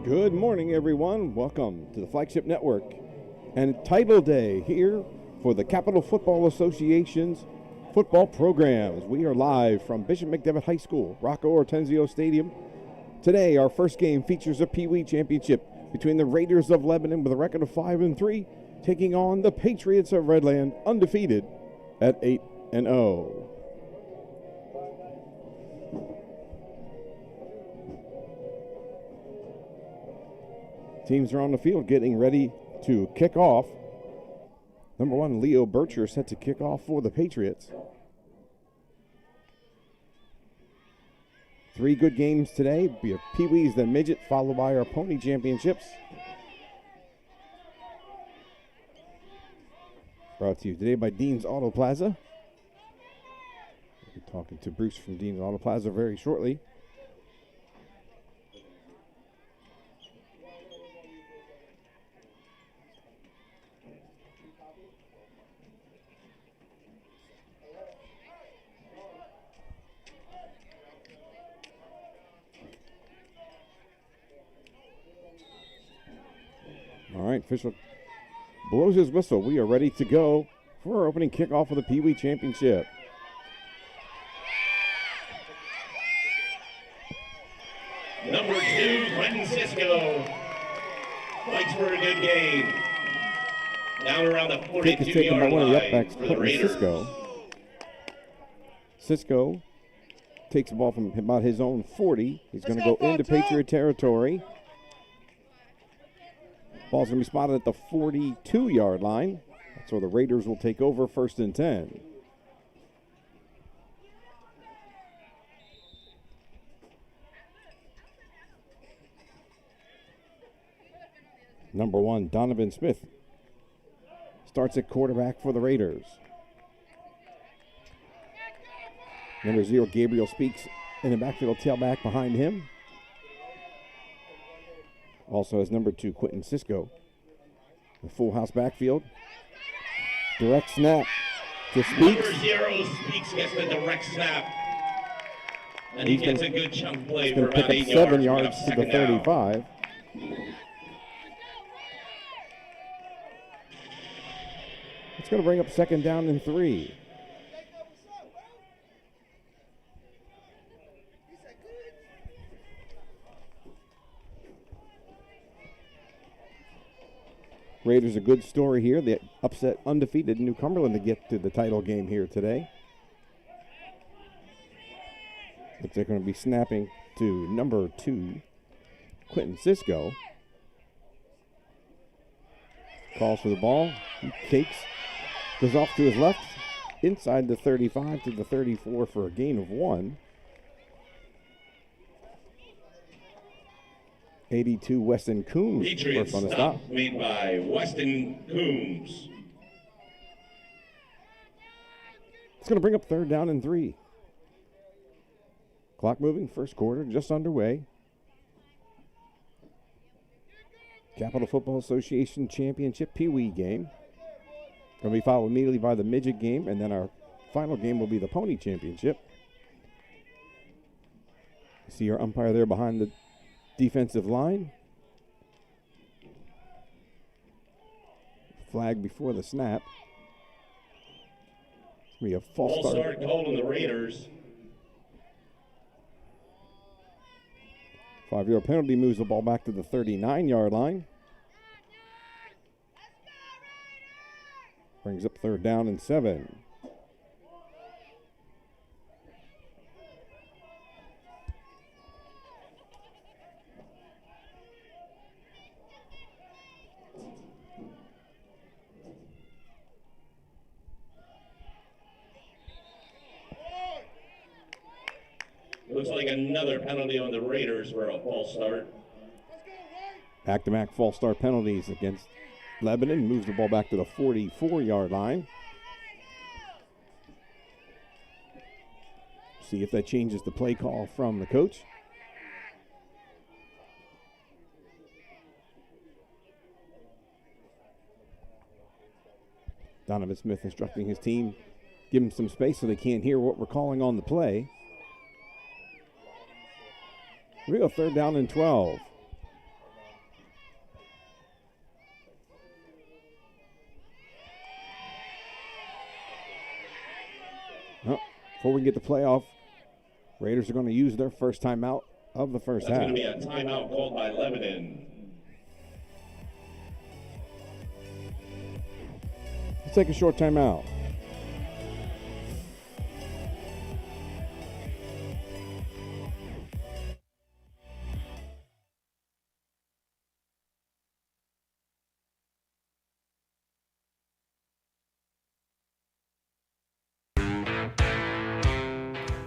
Good morning, everyone. Welcome to the Flagship Network and Title Day here for the Capital Football Association's football programs. We are live from Bishop McDevitt High School, Rocco Hortensio Stadium. Today, our first game features a Peewee championship between the Raiders of Lebanon with a record of 5-3, taking on the Patriots of Redland, undefeated at 8-0. Teams are on the field getting ready to kick off. Number one, Leo Bircher set to kick off for the Patriots. 3 good games today. Be a Pee-wees, then midget, followed by our pony championships. Brought to you today by Dean's Auto Plaza. We'll be talking to Bruce from Dean's Auto Plaza very shortly. All right, official blows his whistle. We are ready to go for our opening kickoff of the Pee-wee Championship. Number 2, Quentin Cisco. Fights for a good game. Down around the 42-yard line for the Raiders. Cisco takes the ball from about his own 40. He's going to go into Patriot territory. Ball's going to be spotted at the 42-yard line. That's where the Raiders will take over, 1st and 10. Number 1, Donovan Smith starts at quarterback for the Raiders. Number 0, Gabriel Speaks in the backfield, tailback behind him. Also has number 2, Quentin Cisco. The full house backfield. Direct snap to Speaks. Number 0, Speaks gets the direct snap. And he gets a good chunk play for about 8 yards. 7 yards to the 35. It's going to bring up 2nd down and 3. Raiders a good story here. They upset undefeated New Cumberland to get to the title game here today. Looks like they're going to be snapping to number 2, Quentin Cisco. Calls for the ball. He takes, goes off to his left, inside the 35 to the 34 for a gain of 1. 82, Weston Coombs. Patriots on the stop made by Weston Coombs. It's going to bring up 3rd down and 3. Clock moving, 1st quarter just underway. Capital Football Association Championship Pee-wee game. Going to be followed immediately by the midget game, and then our final game will be the pony championship. You see our umpire there behind the defensive line. Flag before the snap. We have false start called on the Raiders. 5-yard penalty moves the ball back to the 39-yard line. Brings up 3rd down and 7. Looks like another penalty on the Raiders for a false start. Back-to-back false start penalties against Lebanon. Moves the ball back to the 44-yard line. See if that changes the play call from the coach. Donovan Smith instructing his team, give them some space so they can't hear what we're calling on the play. We go 3rd down and 12. Well, before we get to playoff, Raiders are going to use their first timeout of the first half. That's going to be a timeout called by Lebanon. Let's take a short timeout.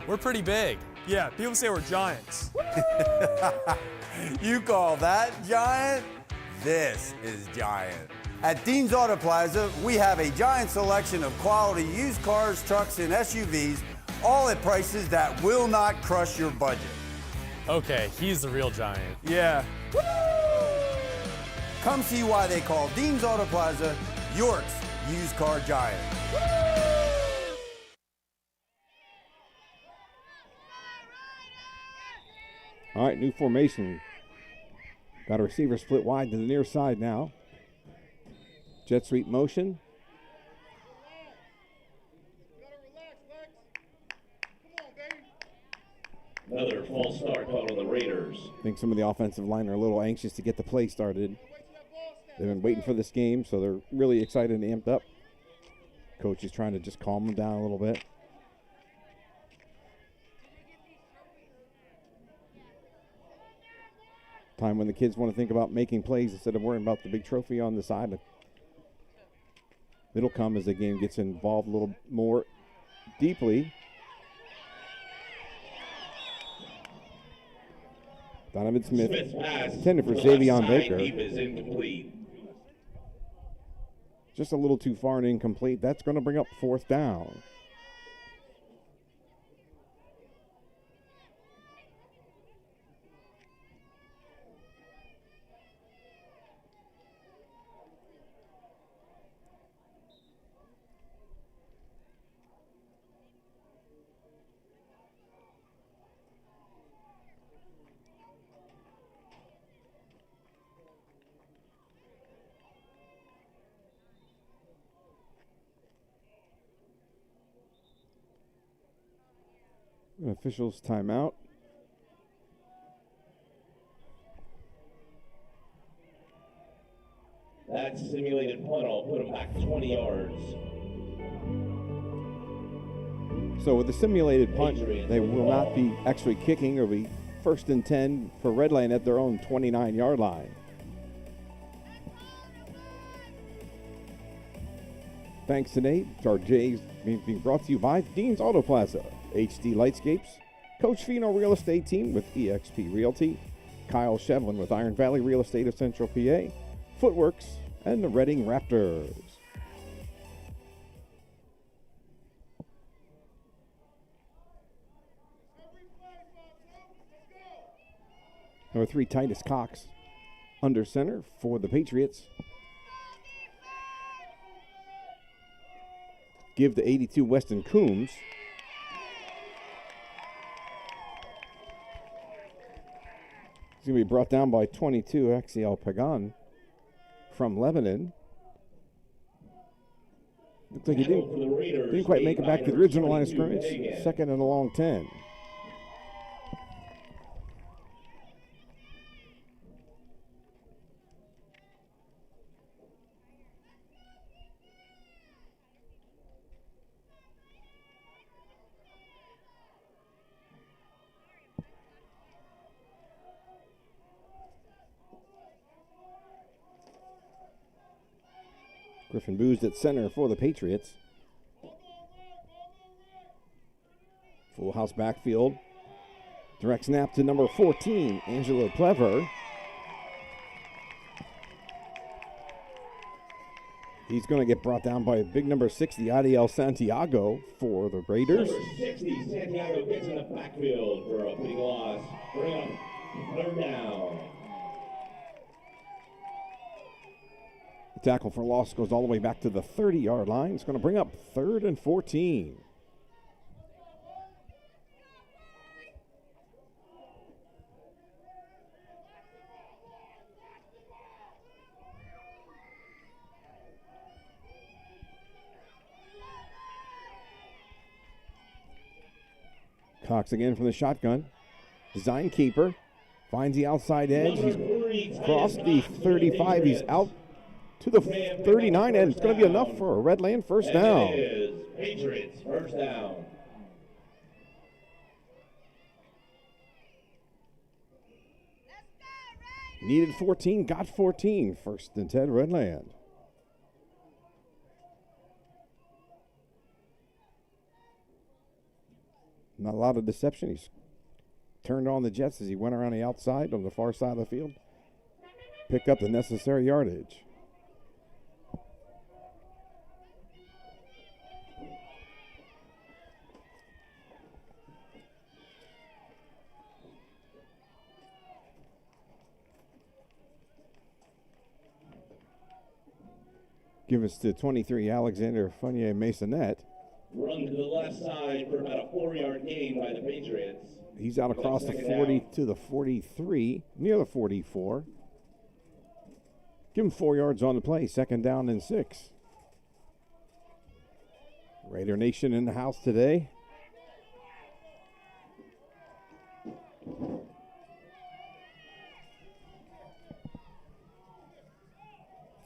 We're pretty big. Yeah, people say we're giants. You call that giant? This is giant. At Dean's Auto Plaza, we have a giant selection of quality used cars, trucks, and SUVs, all at prices that will not crush your budget. Okay, he's the real giant. Yeah. Come see why they call Dean's Auto Plaza York's used car giant. All right, new formation. Got a receiver split wide to the near side now. Jet sweep motion. Another false start called on the Raiders. I think some of the offensive line are a little anxious to get the play started. They've been waiting for this game, so they're really excited and amped up. Coach is trying to just calm them down a little bit. Time when the kids want to think about making plays instead of worrying about the big trophy on the side. It'll come as the game gets involved a little more deeply. Donovan Smith intended for Xavion Baker. Deep is incomplete. Just a little too far and incomplete. That's going to bring up fourth down. Officials timeout. That simulated punt will put him back 20 yards. So with the simulated punt, they will not be actually kicking. It'll be 1st and 10 for Redline at their own 29-yard line. Thanks today to our Jays being brought to you by Dean's Auto Plaza, HD Lightscapes, Coach Fino Real Estate Team with eXp Realty, Kyle Shevlin with Iron Valley Real Estate of Central PA, Footworks, and the Reading Raptors. Number 3, Titus Cox, under center for the Patriots. Give the 82 Weston Coombs. He's going to be brought down by 22, Axiel Pagan from Lebanon. Looks like he didn't quite make it back to the original line of scrimmage. 2nd and a long 10. Griffin Booz at center for the Patriots. Full house backfield. Direct snap to number 14, Angelo Plever. He's going to get brought down by big number 60, Adiel Santiago for the Raiders. Number 60, Santiago gets in the backfield for a big loss. Bring up 3rd down. The tackle for loss goes all the way back to the 30-yard line. It's going to bring up 3rd and 14. Cox again from the shotgun. Design keeper. Finds the outside edge. He's crossed the 35. He's out to the 39, and it's going to be enough for a Redland first down. It is Patriots first down. Needed 14, got 14. First and 10, Redland. Not a lot of deception. He's turned on the Jets as he went around the outside on the far side of the field. Picked up the necessary yardage. Give us to 23, Alexander Fournier Masonette. Run to the left side for about a 4-yard gain by the Patriots. He's out across the 40 to the 43, near the 44. Give him 4 yards on the play, second down and 6. Raider Nation in the house today.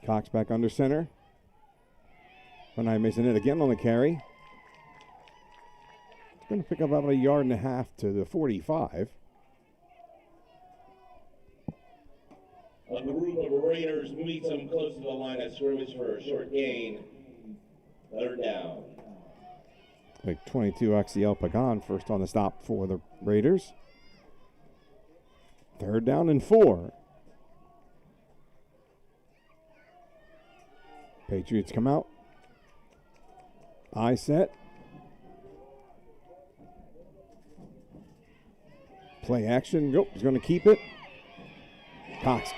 Cox back under center. Fournier Masonette again on the carry. Going to pick up about a yard and a half to the 45. A group of Raiders meets them close to the line of scrimmage for a short gain. Third down. Like 22, Axiel Pagan first on the stop for the Raiders. Third down and 4. Patriots come out. Eye set. Play action. Nope, he's going to keep it. Cox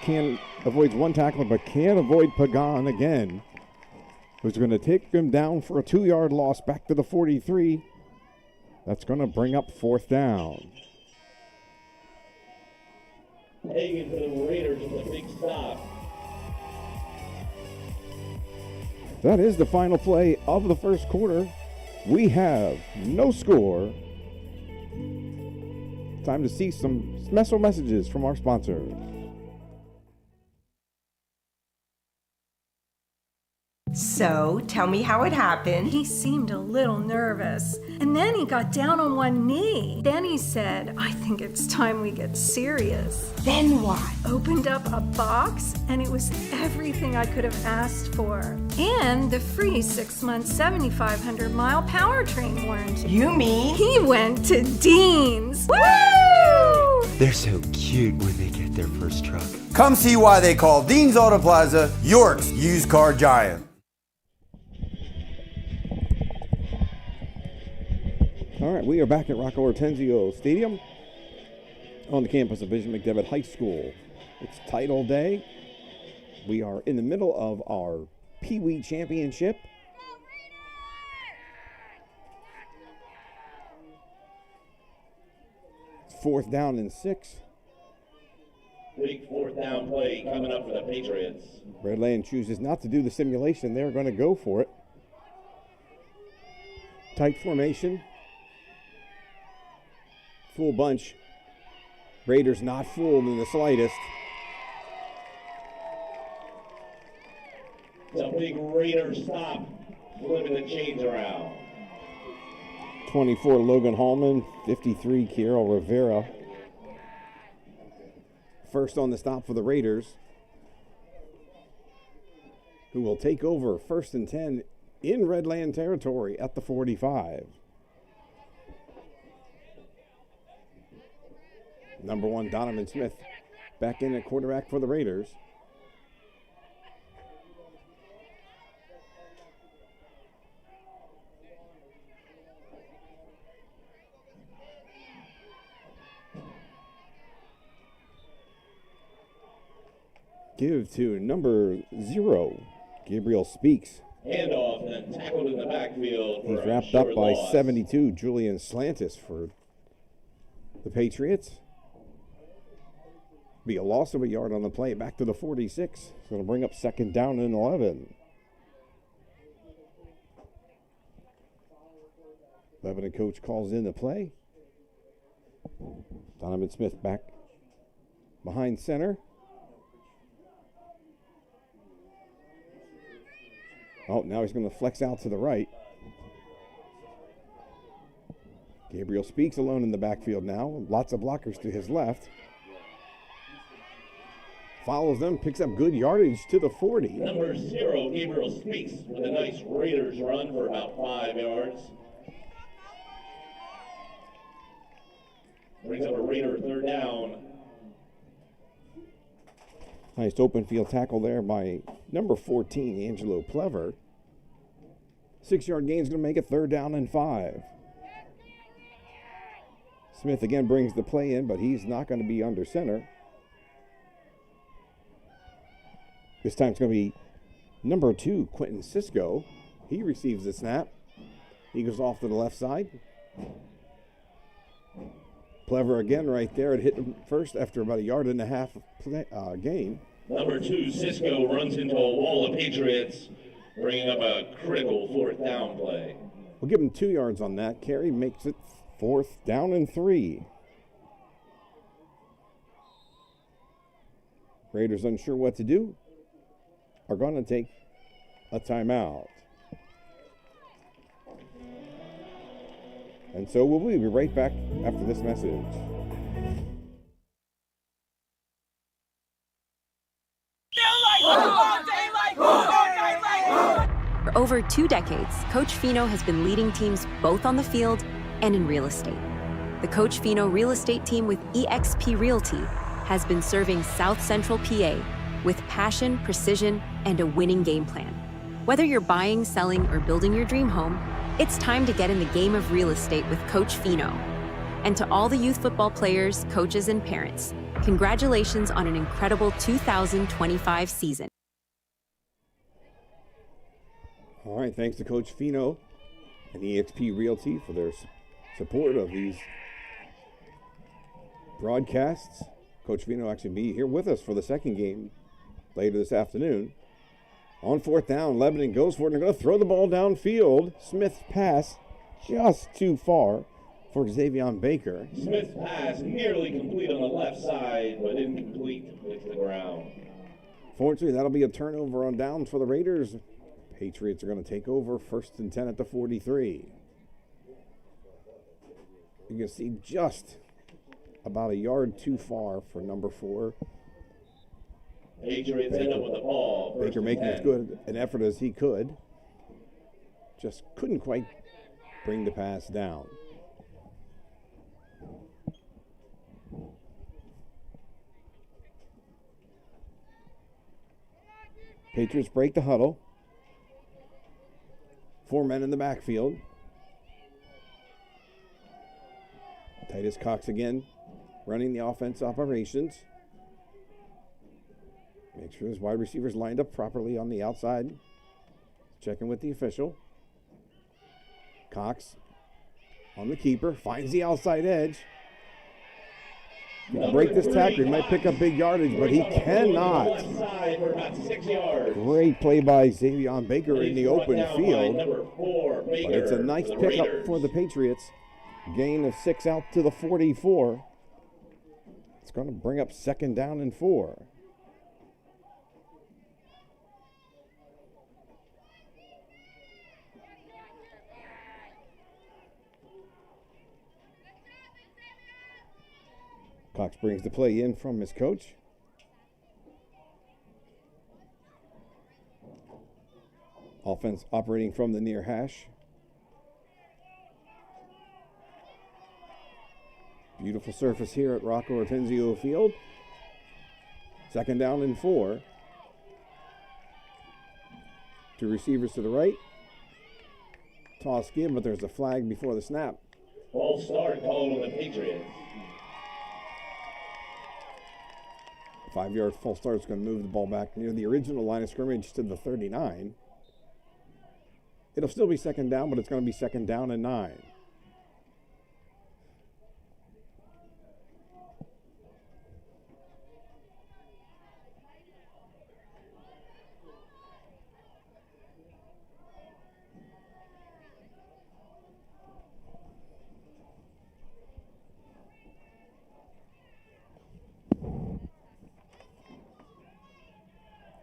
avoids one tackler, but can't avoid Pagan again. Who's going to take him down for a 2-yard loss back to the 43. That's going to bring up fourth down. Hagan for the Raiders with a big stop. That is the final play of the first quarter. We have no score. Time to see some special messages from our sponsors. So, tell me how it happened. He seemed a little nervous, and then he got down on one knee. Then he said, I think it's time we get serious. Then what? Opened up a box, and it was everything I could have asked for. And the free 6-month, 7,500-mile powertrain warranty. You mean? He went to Dean's. Woo! They're so cute when they get their first truck. Come see why they call Dean's Auto Plaza York's used car giant. All right, we are back at Rocco Hortensio Stadium on the campus of Bishop McDevitt High School. It's title day. We are in the middle of our Peewee Championship. It's fourth down and 6. Big fourth down play coming up for the Patriots. Redland chooses not to do the simulation. They're going to go for it. Tight formation. Full bunch. Raiders not fooled in the slightest. It's a big Raider stop, flipping the chains around. 24, Logan Hallman. 53, Kiero Rivera. First on the stop for the Raiders, who will take over first and 10 in Redland territory at the 45. Number 1, Donovan Smith, back in at quarterback for the Raiders. Give to number 0, Gabriel Speaks. Handoff and then tackled in the backfield. He's wrapped up by 72, Julian Slantis for the Patriots. Be a loss of a yard on the play, back to the 46. It's going to bring up second down and 11. Lebanon coach calls in the play. Donovan Smith back behind center. Oh, now he's going to flex out to the right. Gabriel Speaks alone in the backfield now. Lots of blockers to his left. Follows them, picks up good yardage to the 40. Number 0, Gabriel Speaks with a nice Raiders run for about 5 yards. Brings up a Raider third down. Nice open field tackle there by number 14, Angelo Plever. 6-yard gain is going to make it 3rd down and 5. Smith again brings the play in, but he's not going to be under center. This time it's going to be number 2, Quentin Cisco. He receives the snap. He goes off to the left side. Plever again right there. It hit him first after about 1.5 yard gain. Number 2, Cisco runs into a wall of Patriots, bringing up a critical 4th down play. We'll give him 2 yards on that carry. Makes it 4th down and 3. Raiders unsure what to do. Are going to take a timeout. And so we'll be right back after this message. For over 2 decades, Coach Fino has been leading teams both on the field and in real estate. The Coach Fino real estate team with eXp Realty has been serving South Central PA with passion, precision, and a winning game plan. Whether you're buying, selling, or building your dream home, it's time to get in the game of real estate with Coach Fino. And to all the youth football players, coaches, and parents, congratulations on an incredible 2025 season. All right, thanks to Coach Fino and eXp Realty for their support of these broadcasts. Coach Fino actually be here with us for the second game later this afternoon. On 4th down, Lebanon goes for it. They're going to throw the ball downfield. Smith's pass just too far for Xavion Baker. Smith's pass nearly complete on the left side, but incomplete with the ground. Fortunately, that'll be a turnover on downs for the Raiders. Patriots are going to take over 1st and 10 at the 43. You can see just about 1 yard too far for number 4. Patriots end up with the ball. Baker making as good an effort as he could. Just couldn't quite bring the pass down. Patriots break the huddle. 4 men in the backfield. Titus Cox again running the offense operations. Make sure his wide receivers lined up properly on the outside. Checking with the official. Cox on the keeper. Finds the outside edge. He'll break this tackle. He might pick up big yardage, but he cannot. Great play by Xavion Baker in the open field. But it's a nice pickup for the Patriots. Gain of 6 out to the 44. It's going to bring up 2nd down and 4. Cox brings the play in from his coach. Offense operating from the near hash. Beautiful surface here at Rocco Ortenzio Field. 2nd down and 4. 2 receivers to the right. Toss give, but there's a flag before the snap. False start called on the Patriots. 5-yard false start is going to move the ball back near the original line of scrimmage to the 39. It'll still be 2nd down, but it's going to be 2nd down and 9.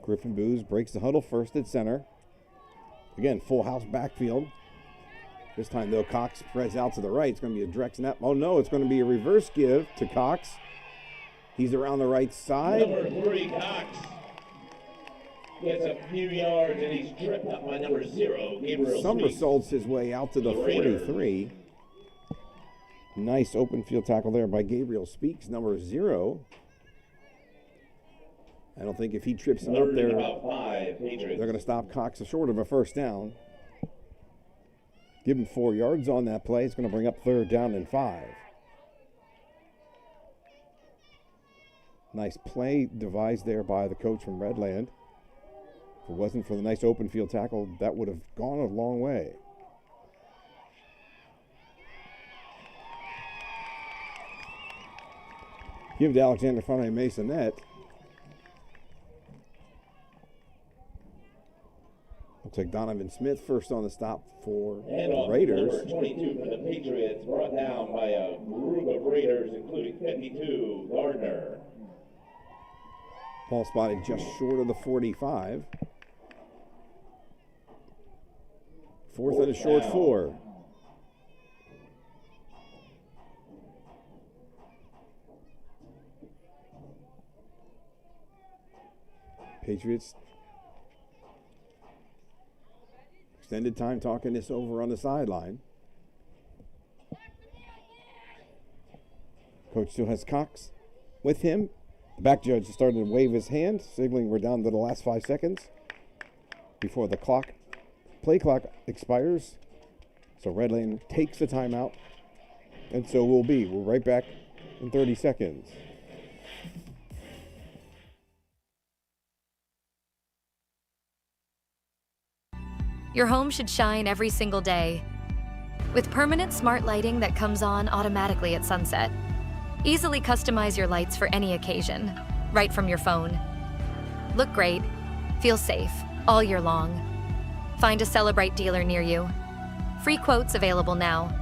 Griffin Booz breaks the huddle first at center. Again, full house backfield. This time, though, Cox spreads out to the right. It's going to be a direct snap. Oh, no, it's going to be a reverse give to Cox. He's around the right side. Number 3, Cox gets a few yards, and he's tripped up by number 0, Gabriel Somersaults his way out to the 43. Nice open field tackle there by Gabriel Speaks, number 0. I don't think if he trips him up there, they're going to stop Cox short of a first down. Give him 4 yards on that play. It's going to bring up 3rd down and 5. Nice play devised there by the coach from Redland. If it wasn't for the nice open field tackle, that would have gone a long way. Give to Alexander Fane Masonette. Looks like Donovan Smith first on the stop for the Raiders. Number 22 for the Patriots, brought down by a group of Raiders, including 52, Gardner. Ball spotted just short of the 45. 4th and a short down. 4. Patriots extended time talking this over on the sideline. Coach still has Cox with him. The back judge started to wave his hand, signaling we're down to the last 5 seconds before the play clock expires. So Redland takes the timeout, and so we'll be. We're right back in 30 seconds. Your home should shine every single day. With permanent smart lighting that comes on automatically at sunset. Easily customize your lights for any occasion, right from your phone. Look great, feel safe, all year long. Find a Celebrite dealer near you. Free quotes available now.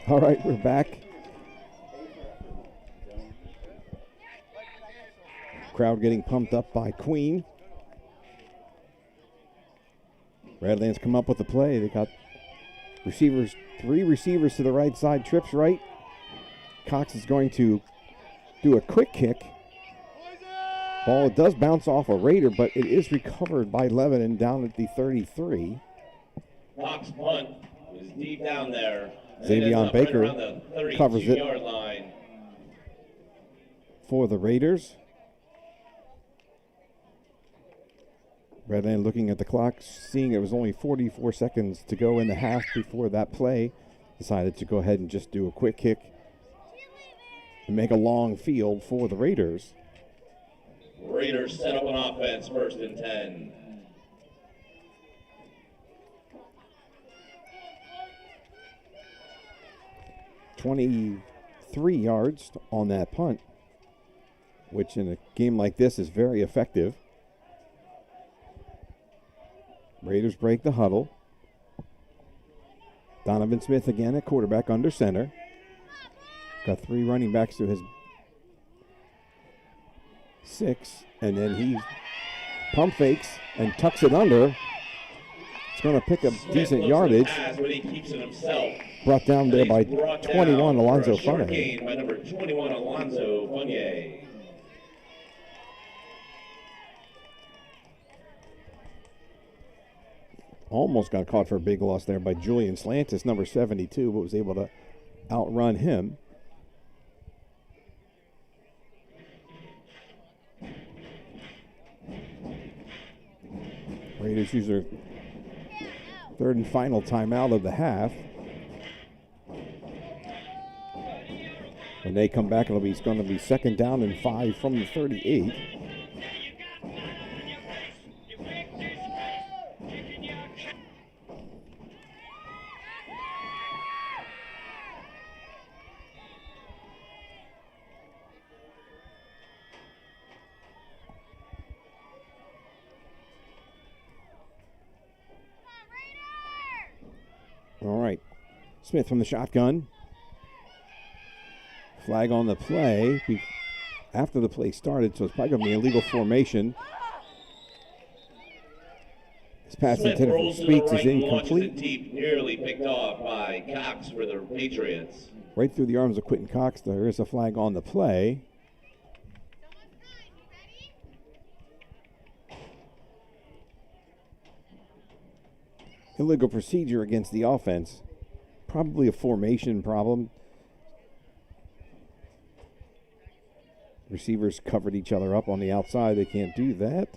All right, we're back. Crowd getting pumped up by Queen. Redlands come up with the play. They got receivers, 3 receivers to the right side, trips right. Cox is going to do a quick kick. Ball does bounce off a Raider, but it is recovered by Lebanon down at the 33. Cox punt is deep down there. Xavion Baker covers it line. for the Raiders. Redland looking at the clock, seeing it was only 44 seconds to go in the half before that play, decided to go ahead and just do a quick kick and make a long field for the Raiders. Raiders set up an offense, 1st and 10. "23 yards on that punt, which in a game like this is very effective. Raiders break the huddle. Donovan Smith again at quarterback under center. Got 3 running backs to his 6, and then he pump fakes and tucks it under. It's going to pick up decent yardage. He keeps it himself. Brought down there by 21, Alonzo Funny. Gain by number 21, Alonzo Funny. Almost got caught for a big loss there by Julian Slantis, number 72, but was able to outrun him. Raiders use their 3rd and final timeout of the half. When they come back, it's going to be 2nd down and 5 from the 38. All right. Smith from the shotgun. Flag on the play after the play started, so it's probably going to be an illegal formation. This pass intended for Speaks is incomplete. Deep, nearly picked off by Cox for the Patriots. Right through the arms of Quentin Cox. There is a flag on the play. Illegal procedure against the offense. Probably a formation problem. Receivers covered each other up on the outside. They can't do that.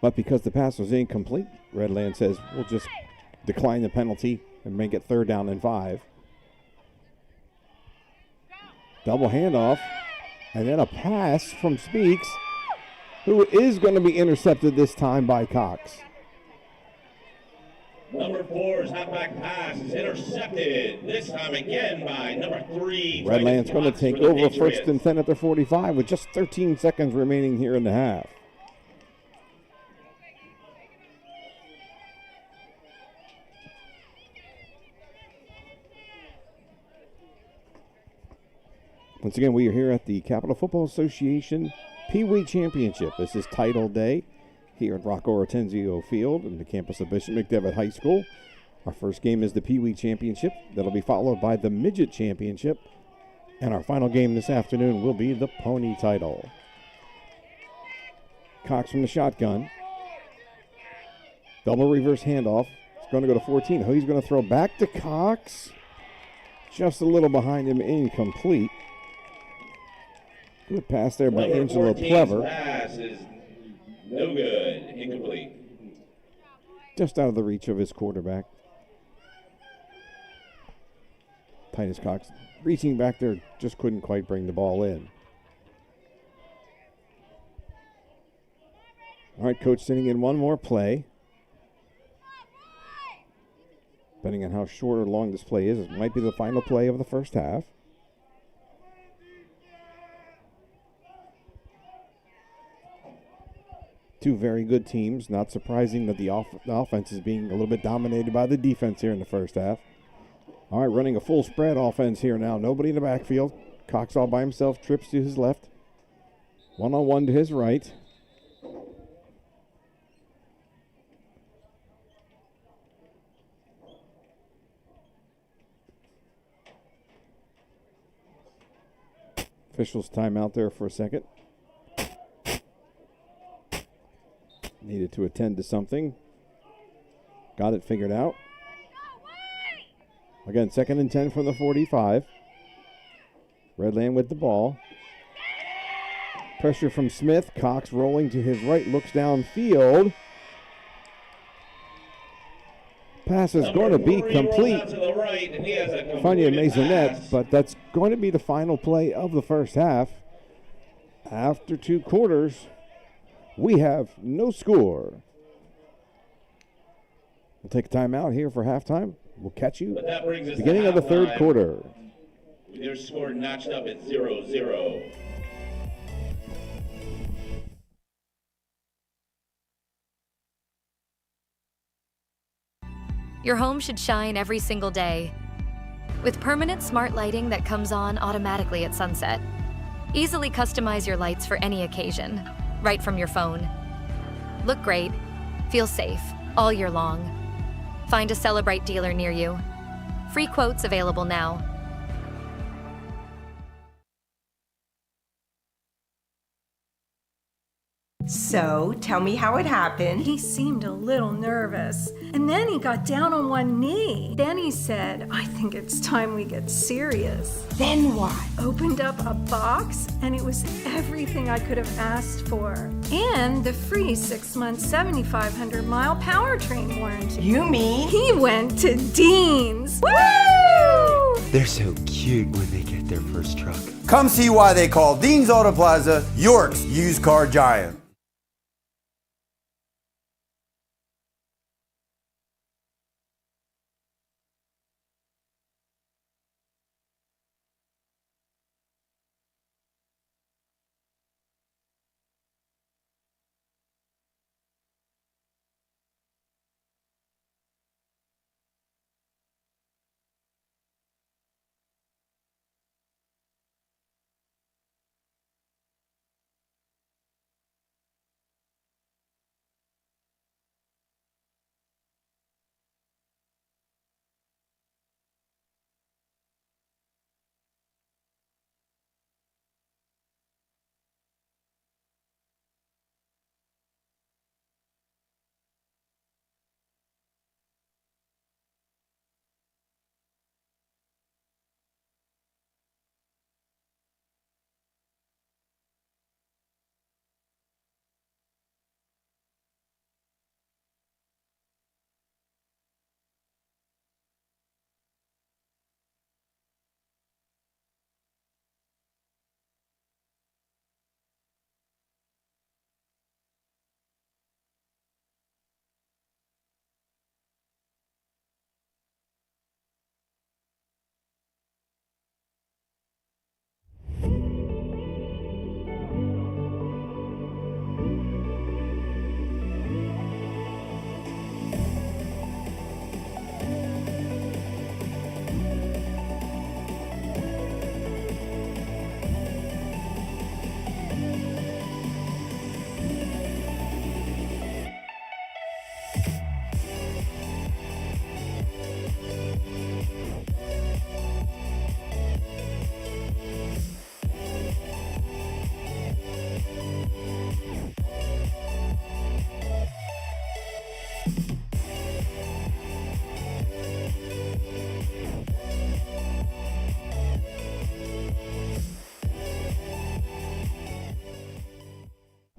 But because the pass was incomplete, Redland says we'll just decline the penalty and make it 3rd down and 5. Double handoff. And then a pass from Speaks, who is going to be intercepted this time by Cox. Number 4's halfback pass is intercepted. This time again by number 3. Redland's going to take over 1st and 10 at their 45 with just 13 seconds remaining here in the half. Once again, we are here at the Capital Football Association Peewee Championship. This is title day here at Rocco Ortenzio Field in the campus of Bishop McDevitt High School. Our first game is the Peewee Championship. That'll be followed by the Midget Championship. And our final game this afternoon will be the Pony title. Cox from the shotgun. Double reverse handoff. It's going to go to 14. He's going to throw back to Cox. Just a little behind him, incomplete. Good pass there by Angelo Plever. Pass is no good, incomplete. Just out of the reach of his quarterback. Titus Cox reaching back there, just couldn't quite bring the ball in. All right, coach sending in one more play. Depending on how short or long this play is, it might be the final play of the first half. Two very good teams. Not surprising that the offense is being a little bit dominated by the defense here in the first half. All right, running a full spread offense here now. Nobody in the backfield. Cox all by himself, trips to his left. One-on-one to his right. Officials timeout there for a second. Needed to attend to something. Got it figured out. Again, 2nd and 10 from the 45. Redland with the ball. Pressure from Smith. Cox rolling to his right, looks downfield. Pass is going to be complete. Funya Maisonette, but that's going to be the final play of the first half. After 2 quarters, we have no score. We'll take a timeout here for halftime. We'll catch you beginning of the 3rd quarter. With your score notched up at 0-0. Your home should shine every single day. With permanent smart lighting that comes on automatically at sunset. Easily customize your lights for any occasion, right from your phone. Look great, feel safe, all year long. Find a Celebrite dealer near you. Free quotes available now. So, tell me how it happened. He seemed a little nervous, and then he got down on one knee. Then he said, "I think it's time we get serious." Then what? Opened up a box, and it was everything I could have asked for. And the free 6-month, 7,500-mile powertrain warranty. You mean? He went to Dean's. Woo! They're so cute when they get their first truck. Come see why they call Dean's Auto Plaza York's used car giant.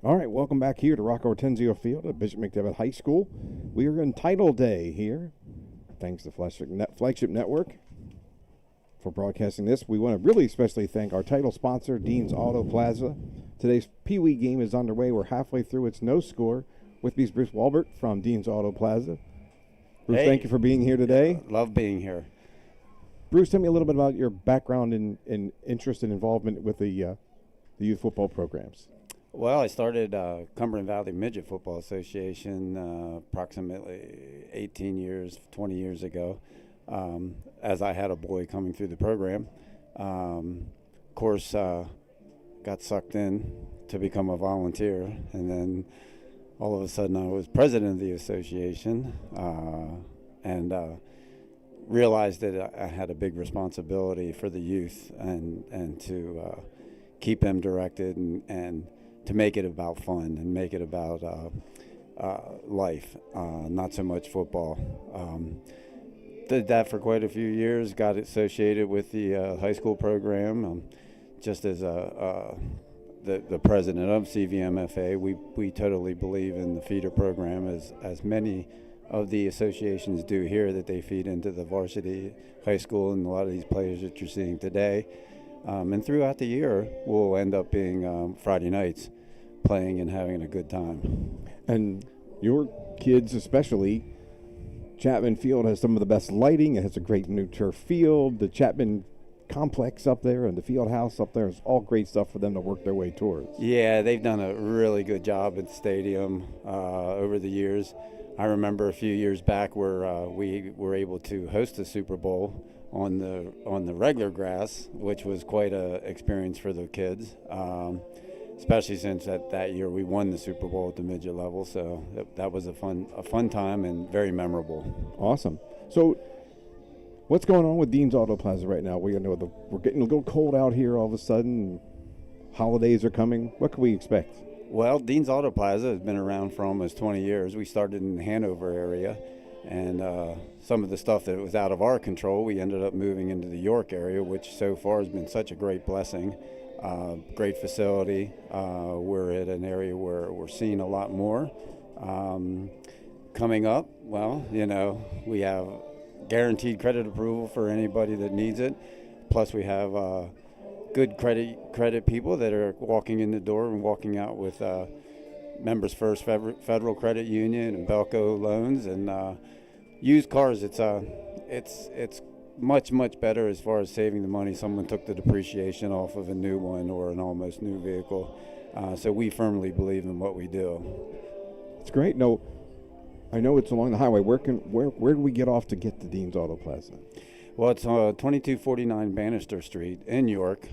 All right, welcome back here to Rocco Hortensio Field at Bishop McDevitt High School. We are in Title Day here. Thanks to Flagship Network for broadcasting this. We want to really especially thank our title sponsor, Dean's Auto Plaza. Today's Peewee game is underway. We're halfway through. It's no score. With me is Bruce Walbert from Dean's Auto Plaza. Bruce, thank you for being here today. Love being here. Bruce, tell me a little bit about your background and interest and involvement with the youth football programs. Well, I started Cumberland Valley Midget Football Association approximately 20 years ago, as I had a boy coming through the program. Of course, got sucked in to become a volunteer, and then all of a sudden I was president of the association and realized that I had a big responsibility for the youth and to keep them directed and to make it about fun and make it about life, not so much football. Did that for quite a few years, got associated with the high school program. Just as the president of CVMFA, we totally believe in the feeder program as many of the associations do here, that they feed into the varsity high school and a lot of these players that you're seeing today. And throughout the year, we'll end up being Friday nights playing and having a good time. And your kids especially, Chapman Field has some of the best lighting. It has a great new turf field. The Chapman complex up there and the field house up there is all great stuff for them to work their way towards. Yeah, they've done a really good job at the stadium over the years. I remember a few years back where we were able to host the Super Bowl on the regular grass, which was quite a experience for the kids, especially since that year we won the Super Bowl at the midget level. So that was a fun time and very memorable. Awesome. So what's going on with Dean's Auto Plaza right now? We're getting a little cold out here all of a sudden. Holidays are coming. What can we expect? Well, Dean's Auto Plaza has been around for almost 20 years. We started in the Hanover area, and some of the stuff that was out of our control, we ended up moving into the York area, which so far has been such a great blessing. Great facility. We're at an area where we're seeing a lot more. Coming up, well, we have guaranteed credit approval for anybody that needs it. Plus we have good credit people that are walking in the door and walking out with Members First Federal Credit Union and Belco loans, and used cars. It's much better as far as saving the money. Someone took the depreciation off of a new one or an almost new vehicle. So we firmly believe in what we do. It's great. No, I know it's along the highway. Where do we get off to get to Dean's Auto Plaza? Well, it's 2249 Bannister Street in York,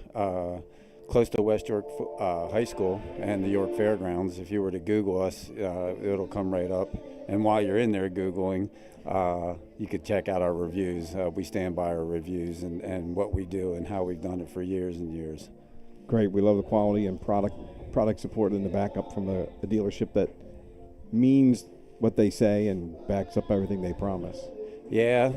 close to West York High School and the York Fairgrounds. If you were to Google us, it'll come right up. And while you're in there Googling, you could check out our reviews. We stand by our reviews and what we do and how we've done it for years and years. Great. We love the quality and product support in the backup from the dealership that means what they say and backs up everything they promise. Yeah,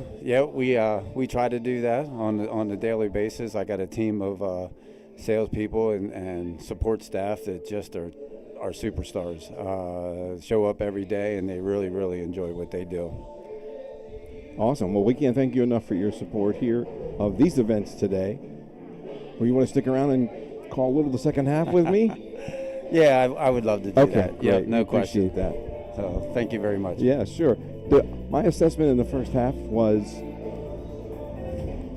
we try to do that on a daily basis. I got a team of salespeople and support staff that just are superstars. Show up every day, and they really enjoy what they do. Awesome. Well, we can't thank you enough for your support here of these events today. Well, you want to stick around and call a little the second half with me? Yeah, I would love to do that. Okay, yeah, no question. Appreciate that. So thank you very much. Yeah, sure. My assessment in the first half was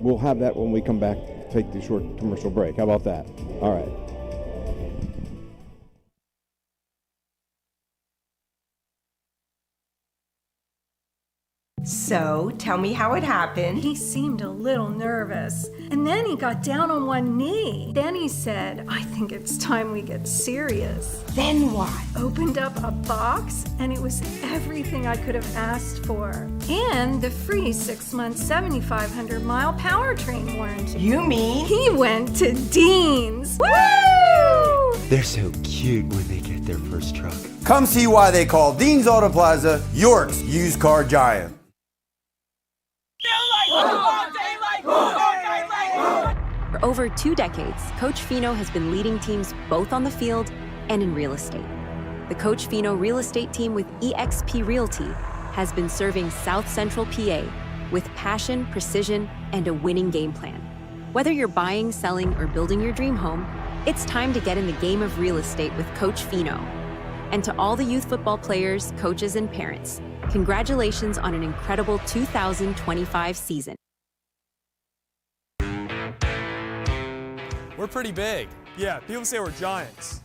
we'll have that when we come back, take the short commercial break. How about that? All right. So, tell me how it happened. He seemed a little nervous, and then he got down on one knee. Then he said, "I think it's time we get serious." Then what? Opened up a box, and it was everything I could have asked for. And the free 6-month, 7,500-mile powertrain warranty. You mean? He went to Dean's. Woo! They're so cute when they get their first truck. Come see why they call Dean's Auto Plaza York's used car giant. For over 2 decades, Coach Fino has been leading teams both on the field and in real estate. the Coach Fino real estate team with eXp Realty has been serving South Central PA with passion, precision, and a winning game plan. Whether you're buying, selling, or building your dream home, it's time to get in the game of real estate with Coach Fino. And to all the youth football players, coaches, and parents, congratulations on an incredible 2025 season. We're pretty big. Yeah, people say we're giants.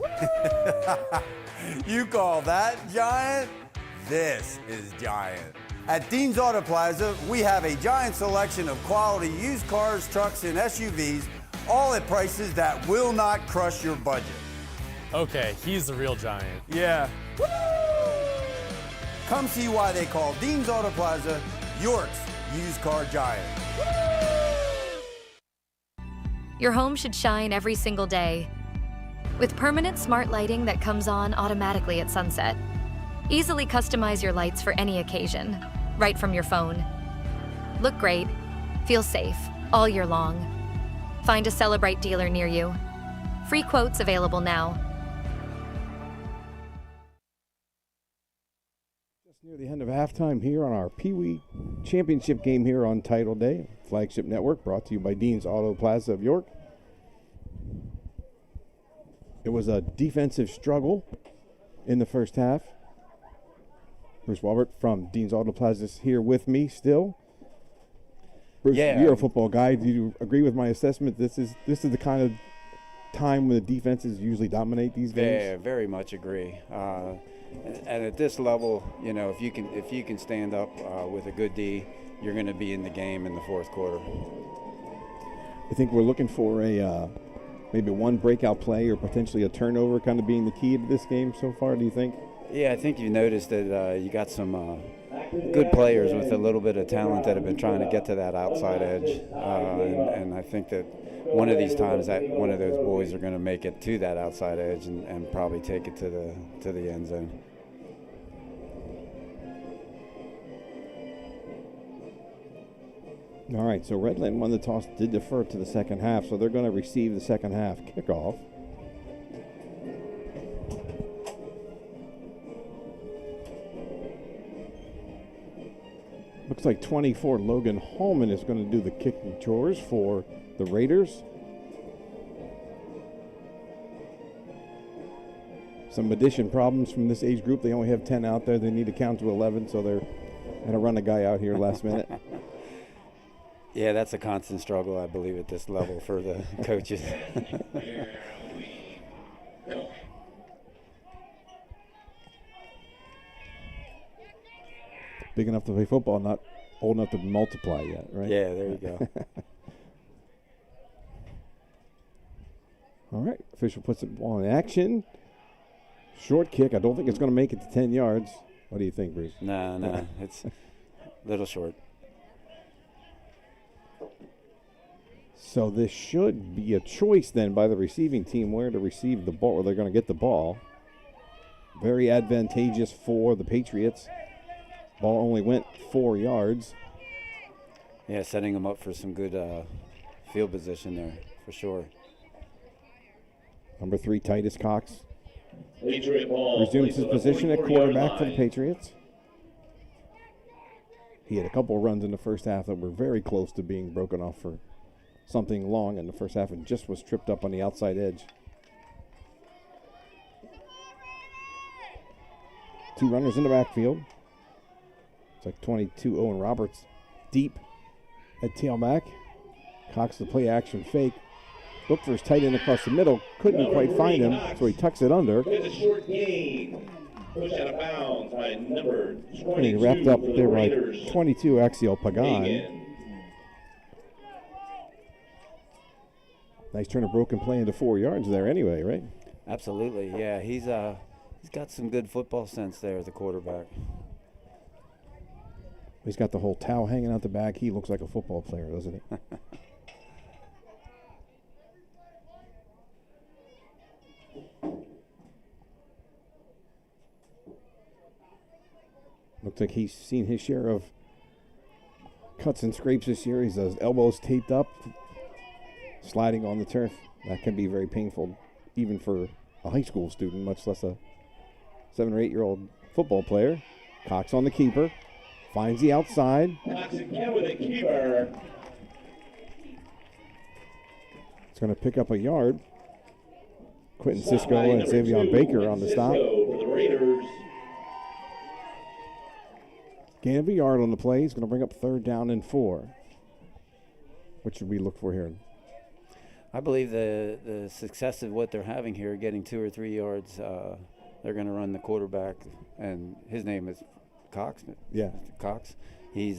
You call that giant? This is giant. At Dean's Auto Plaza, we have a giant selection of quality used cars, trucks, and SUVs, all at prices that will not crush your budget. Okay, he's the real giant. Yeah. Come see why they call Dean's Auto Plaza York's used car giant. Your home should shine every single day. With permanent smart lighting that comes on automatically at sunset. Easily customize your lights for any occasion, right from your phone. Look great, feel safe, all year long. Find a Celebrate dealer near you. Free quotes available now. Just near the end of halftime here on our Peewee Championship game here on Title Day. Flagship Network brought to you by Dean's Auto Plaza of York. It was a defensive struggle in the first half. Bruce Walbert from Dean's Auto Plaza is here with me still. Bruce, you're a football guy. Do you agree with my assessment? This is the kind of time when the defenses usually dominate these games. Yeah, very much agree. And at this level, you know, if you can stand up with a good D, you're going to be in the game in the fourth quarter. I think we're looking for a maybe one breakout play or potentially a turnover kind of being the key to this game so far. Do you think? Yeah, I think you noticed that you got some good players with a little bit of talent that have been trying to get to that outside edge, and I think that one of these times that one of those boys are going to make it to that outside edge and probably take it to the end zone. All right, so Redland won the toss, did defer to the second half, so they're going to receive the second half kickoff. Looks like 24 Logan Holman is going to do the kicking chores for the Raiders. Some addition problems from this age group. They only have 10 out there. They need to count to 11, so they're going to run a guy out here last minute. Yeah, that's a constant struggle, I believe, at this level for the coaches. Big enough to play football, not old enough to multiply yet, right? Yeah, there you go. All right, official puts the ball in action. Short kick. I don't think it's going to make it to 10 yards. What do you think, Bruce? No, it's a little short. So this should be a choice then by the receiving team where to receive the ball, where they're going to get the ball. Very advantageous for the Patriots. Ball only went 4 yards. Yeah, setting them up for some good field position there, for sure. Number 3, Titus Cox Patriot ball resumes his position at quarterback for the Patriots. He had a couple runs in the first half that were very close to being broken off for something long in the first half and just was tripped up on the outside edge. 2 runners in the backfield. It's like 22 Owen Roberts deep at tailback. Cox the play action fake. Looked for his tight end across the middle. Couldn't quite find him, so he tucks it under. It's a short gain. Push out of bounds by number 22. And he wrapped up for the there by Raiders. 22 Axiel Pagan. Nice turn of broken play into 4 yards there anyway, right? Absolutely, yeah. He's got some good football sense there as a quarterback. He's got the whole towel hanging out the back. He looks like a football player, doesn't he? Looks like he's seen his share of cuts and scrapes this year. He's his elbows taped up, sliding on the turf. That can be very painful, even for a high school student, much less a 7 or 8-year-old football player. Cox on the keeper. Finds the outside. Cox again with a keeper. It's going to pick up a yard. Quentin Cisco and Xavier Baker on the stop. For the Raiders. Gain of a yard on the play. He's going to bring up 3rd down and 4. What should we look for here? I believe the success of what they're having here, getting 2 or 3 yards, they're going to run the quarterback, and his name is Cox. Yeah, Cox. He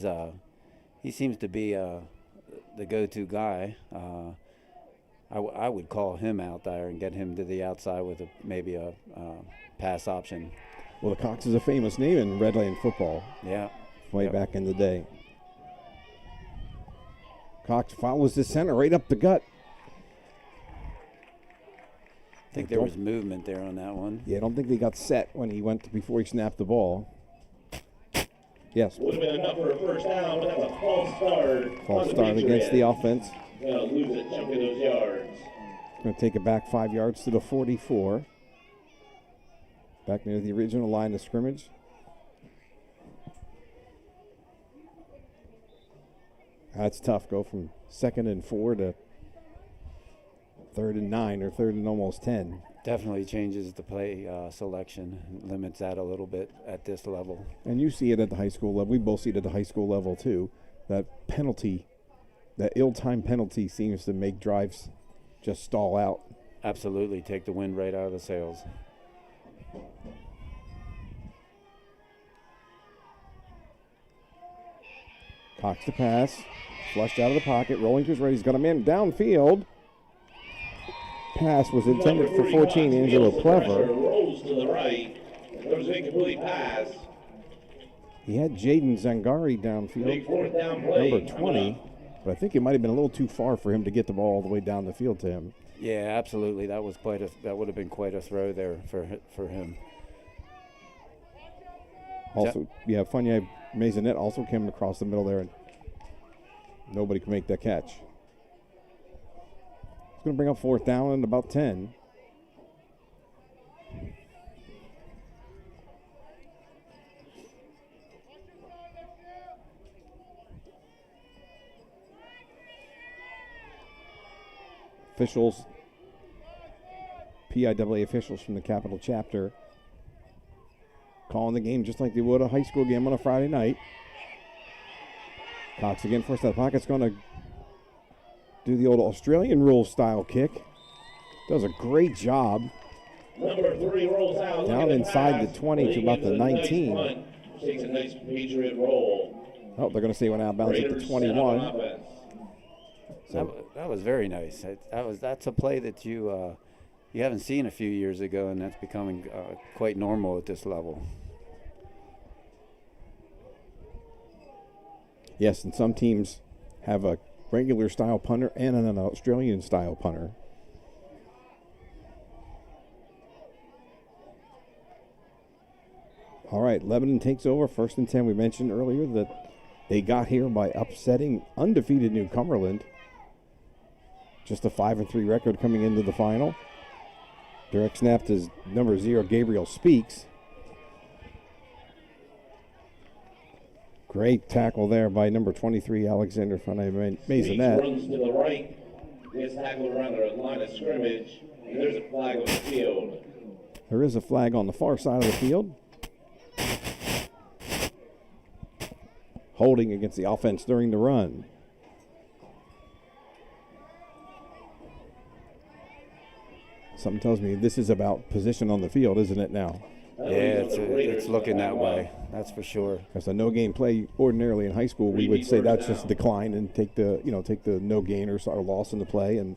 seems to be the go-to guy. I would call him out there and get him to the outside with maybe a pass option. Well, the Cox is a famous name in Redland football. Yeah. Way back in the day. Cox follows the center right up the gut. I think there was movement there on that one. Yeah, I don't think they got set when he went before he snapped the ball. Yes. Would have been enough for a first down, but that's a false start. False start against the offense. Going to lose a chunk of those yards. Going to take it back 5 yards to the 44. Back near the original line of scrimmage. That's tough. Go from 2nd and 4 to 3rd and 9 or 3rd and almost 10. Definitely changes the play selection, limits that a little bit at this level. And you see it at the high school level. We both see it at the high school level too. That penalty, that ill-timed penalty seems to make drives just stall out. Absolutely, take the wind right out of the sails. Cox to pass, flushed out of the pocket, rolling to his right. He's got a man downfield. Pass was intended for 14, Angelo Clever. Rolls to the right. There was an incomplete pass. He had Jaden Zangari downfield, Big 4th down play. number 20, but I think it might have been a little too far for him to get the ball all the way down the field to him. Yeah, absolutely. That would have been quite a throw there for him. Also, yeah, Funya Maisonette also came across the middle there, and nobody could make that catch. It's going to bring up 4th down and about 10. Officials, PIAA officials from the Capital Chapter, calling the game just like they would a high school game on a Friday night. Cox again, first out of the pocket's going to do the old Australian rules style kick. Does a great job. Number 3 rolls out. Down inside the 20 to about the 19. Nice takes a nice Patriot roll. Oh, they're going to say went out of bounds at the 21. So that was very nice. That's a play that you haven't seen a few years ago, and that's becoming quite normal at this level. Yes, and some teams have a regular style punter and an Australian style punter. All right, Lebanon takes over, 1st and 10. We mentioned earlier that they got here by upsetting undefeated New Cumberland. Just a 5-3 record coming into the final. Direct snap to number 0, Gabriel Speaks. Great tackle there by number 23, Alexander Maisonette. Runs to the right. Gets tackled around the line of scrimmage. And there's a flag on the field. There is a flag on the far side of the field. Holding against the offense during the run. Something tells me this is about position on the field, isn't it now? Yeah, it's looking that way. That's for sure. As a no gain play ordinarily in high school, we would say that's just a decline and take the no gain or loss in the play and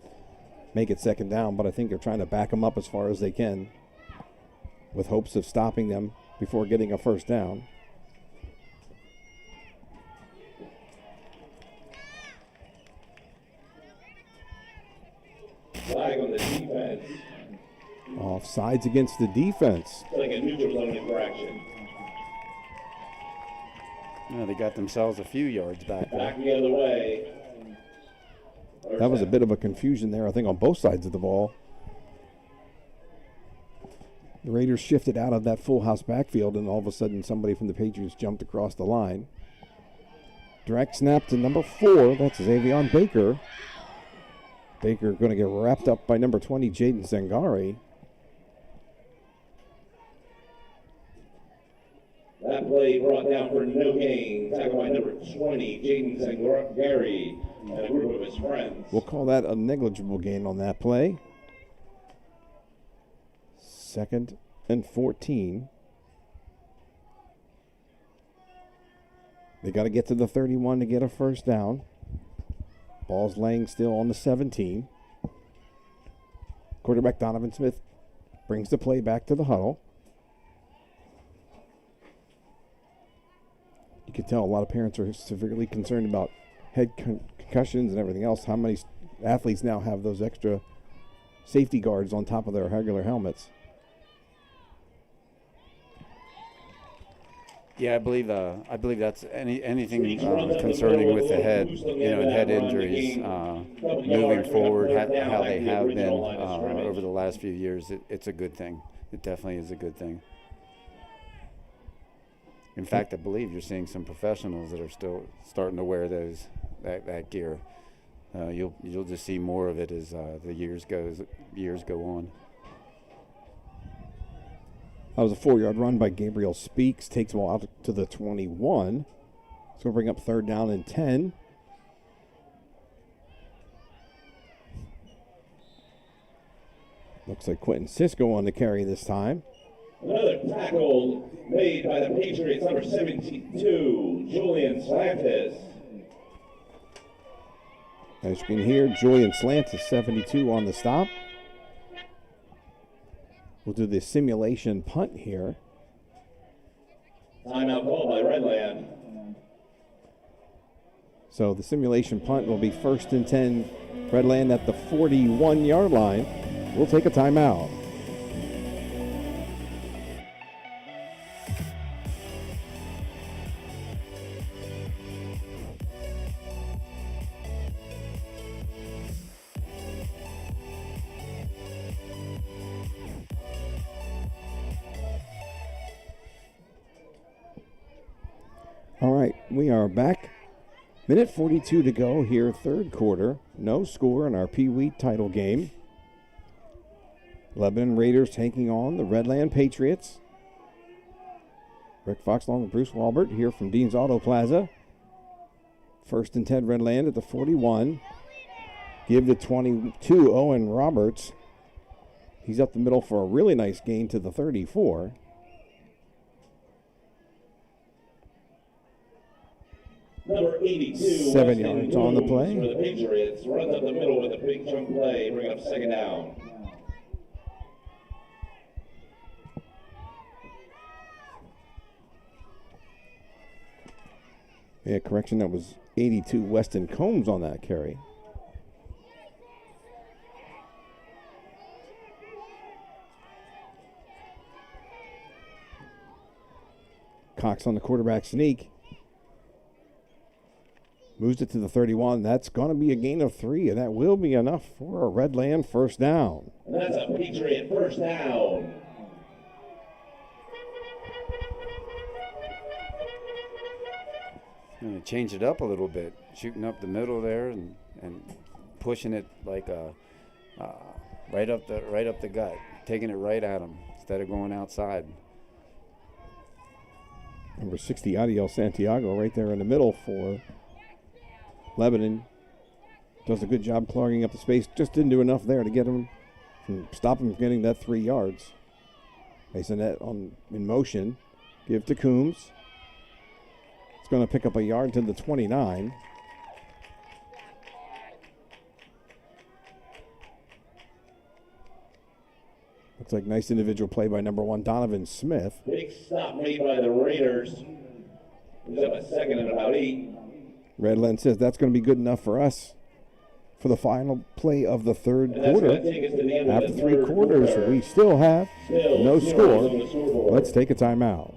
make it 2nd down. But I think they're trying to back them up as far as they can, with hopes of stopping them before getting a 1st down. Flag on the defense. Offsides against the defense. Like a neutral zone infraction. They got themselves a few yards back there. Back the other way. That was a bit of a confusion there, I think, on both sides of the ball. The Raiders shifted out of that full house backfield, and all of a sudden somebody from the Patriots jumped across the line. Direct snap to number 4. That's Xavion Baker. Baker going to get wrapped up by number 20, Jaden Zangari. That play brought down for no gain. Tackled by number 20, Jaden Zangari, and a group of his friends. We'll call that a negligible gain on that play. 2nd and 14. They got to get to the 31 to get a first down. Ball's laying still on the 17. Quarterback Donovan Smith brings the play back to the huddle. You can tell a lot of parents are severely concerned about head concussions and everything else. How many athletes now have those extra safety guards on top of their regular helmets? Yeah, I believe that's anything concerning with the head, and head injuries moving forward, how they have been over the last few years. It's a good thing. It definitely is a good thing. In fact, I believe you're seeing some professionals that are still starting to wear that gear. You'll just see more of it as the years go on. That was a 4-yard run by Gabriel Speaks. Takes the ball out to the 21. It's going to bring up 3rd down and 10. Looks like Quentin Cisco on the carry this time. Another tackle made by the Patriots, number 72, Julian Slantis. As you can hear, Julian Slantis, 72 on the stop. We'll do the simulation punt here. Timeout called by Redland. So the simulation punt will be 1st and 10. Redland at the 41-yard line. We'll take a timeout. All right, we are back. Minute 42 to go here, 3rd quarter. No score in our Peewee title game. Lebanon Raiders taking on the Redland Patriots. Rick Fox along with Bruce Walbert here from Dean's Auto Plaza. 1st and 10 Redland at the 41. Give the 22 Owen Roberts. He's up the middle for a really nice gain to the 34. Number 82, 7 yards on the play. For the Patriots, runs up the middle with a big chunk play, bring up 2nd down. Yeah, correction, that was 82 Weston Combs on that carry. Cox on the quarterback sneak. Moves it to the 31. That's going to be a gain of 3, and that will be enough for a Redland first down. And that's a Patriot first down. Going to change it up a little bit, shooting up the middle there and pushing it like right up the gut, taking it right at him instead of going outside. Number 60, Adiel Santiago, right there in the middle for Lebanon. Does a good job clogging up the space. Just didn't do enough there to get him, stop him from getting that 3 yards. Masonet in motion. Give to Coombs. It's going to pick up a yard to the 29. Looks like nice individual play by number 1, Donovan Smith. Big stop made by the Raiders. He's up a 2nd and about 8. Redland says that's going to be good enough for us for the final play of the 3rd quarter. After 3 quarters, we still have no score. Let's take a timeout.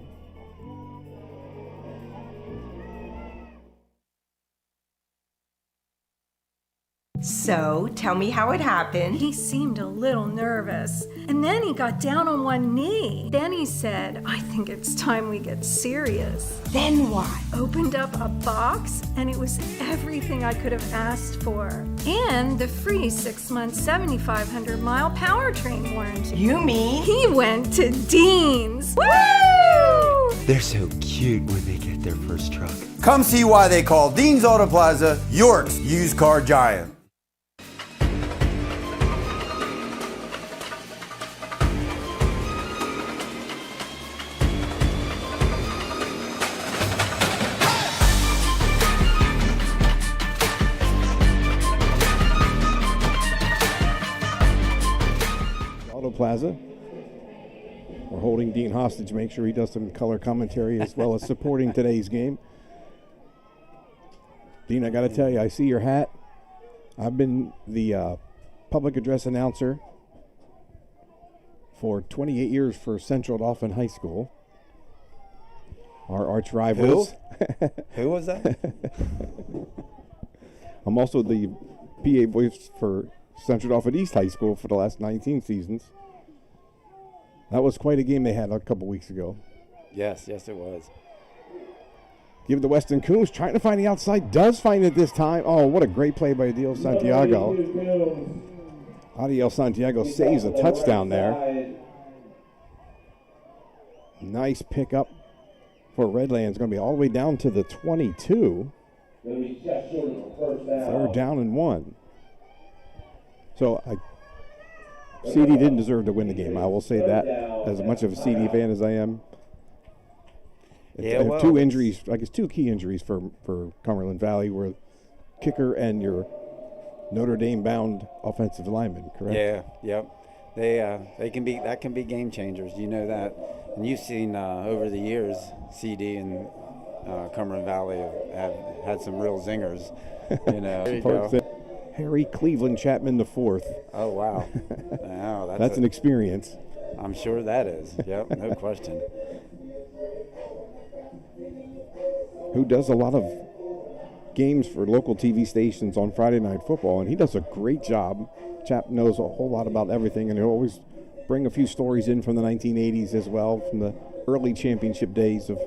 So, tell me how it happened. He seemed a little nervous, and then he got down on one knee. Then he said, I think it's time we get serious. Then what? Opened up a box, and it was everything I could have asked for. And the free 6-month, 7,500-mile powertrain warranty. You mean? He went to Dean's. Woo! They're so cute when they get their first truck. Come see why they call Dean's Auto Plaza York's used car giant. Plaza. We're holding Dean hostage, make sure he does some color commentary as well as supporting today's game. Dean, I got to tell you, I see your hat. I've been the public address announcer for 28 years for Central Dauphin High School. Our arch rivals. Who was that? I'm also the PA voice for Central Dauphin East High School for the last 19 seasons. That was quite a game they had a couple weeks ago. Yes, it was. Give it to Weston Coombs, trying to find the outside, does find it this time. Oh, what a great play by Adiel Santiago. Adiel Santiago saves a touchdown there. Nice pickup for Redlands. Going to be all the way down to the 22. Third down and 1. So CD didn't deserve to win the game. I will say that, as much of a CD fan as I am. Yeah, well, 2 injuries, I guess 2 key injuries for Cumberland Valley were kicker and your Notre Dame bound offensive lineman, correct? Yeah, yep. They can be game changers. You know that, and you've seen over the years CD and Cumberland Valley have had some real zingers. You know. There you go. Harry Cleveland Chapman IV. Oh, wow. Wow, that's an experience. I'm sure that is. Yep, no question. Who does a lot of games for local TV stations on Friday Night Football, and he does a great job. Chap knows a whole lot about everything, and he'll always bring a few stories in from the 1980s as well, from the early championship days of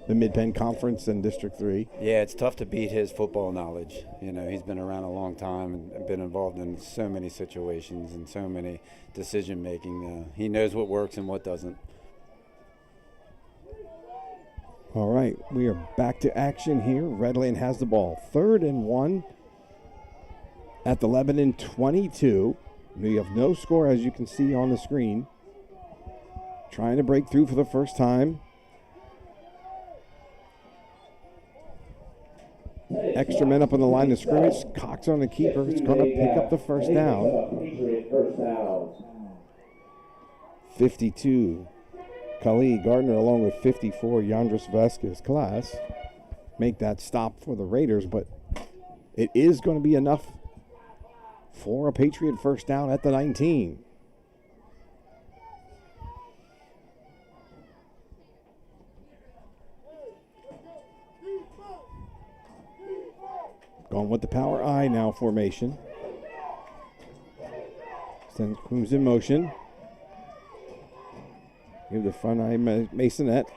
the Mid-Penn Conference and District 3. Yeah, it's tough to beat his football knowledge. You know, he's been around a long time and been involved in so many situations and so many decision-making. He knows what works and what doesn't. All right, we are back to action here. Redland has the ball. 3rd and 1 at the Lebanon 22. We have no score, as you can see on the screen. Trying to break through for the first time. Extra men up on the line of scrimmage. Cox on the keeper. It's going to pick up the first down. 52. Khalid Gardner along with 54. Yandris Vasquez class make that stop for the Raiders, but it is going to be enough for a Patriot first down at the 19. Going with the power I now formation. Sends Coombs in motion. Give the front eye Masonette.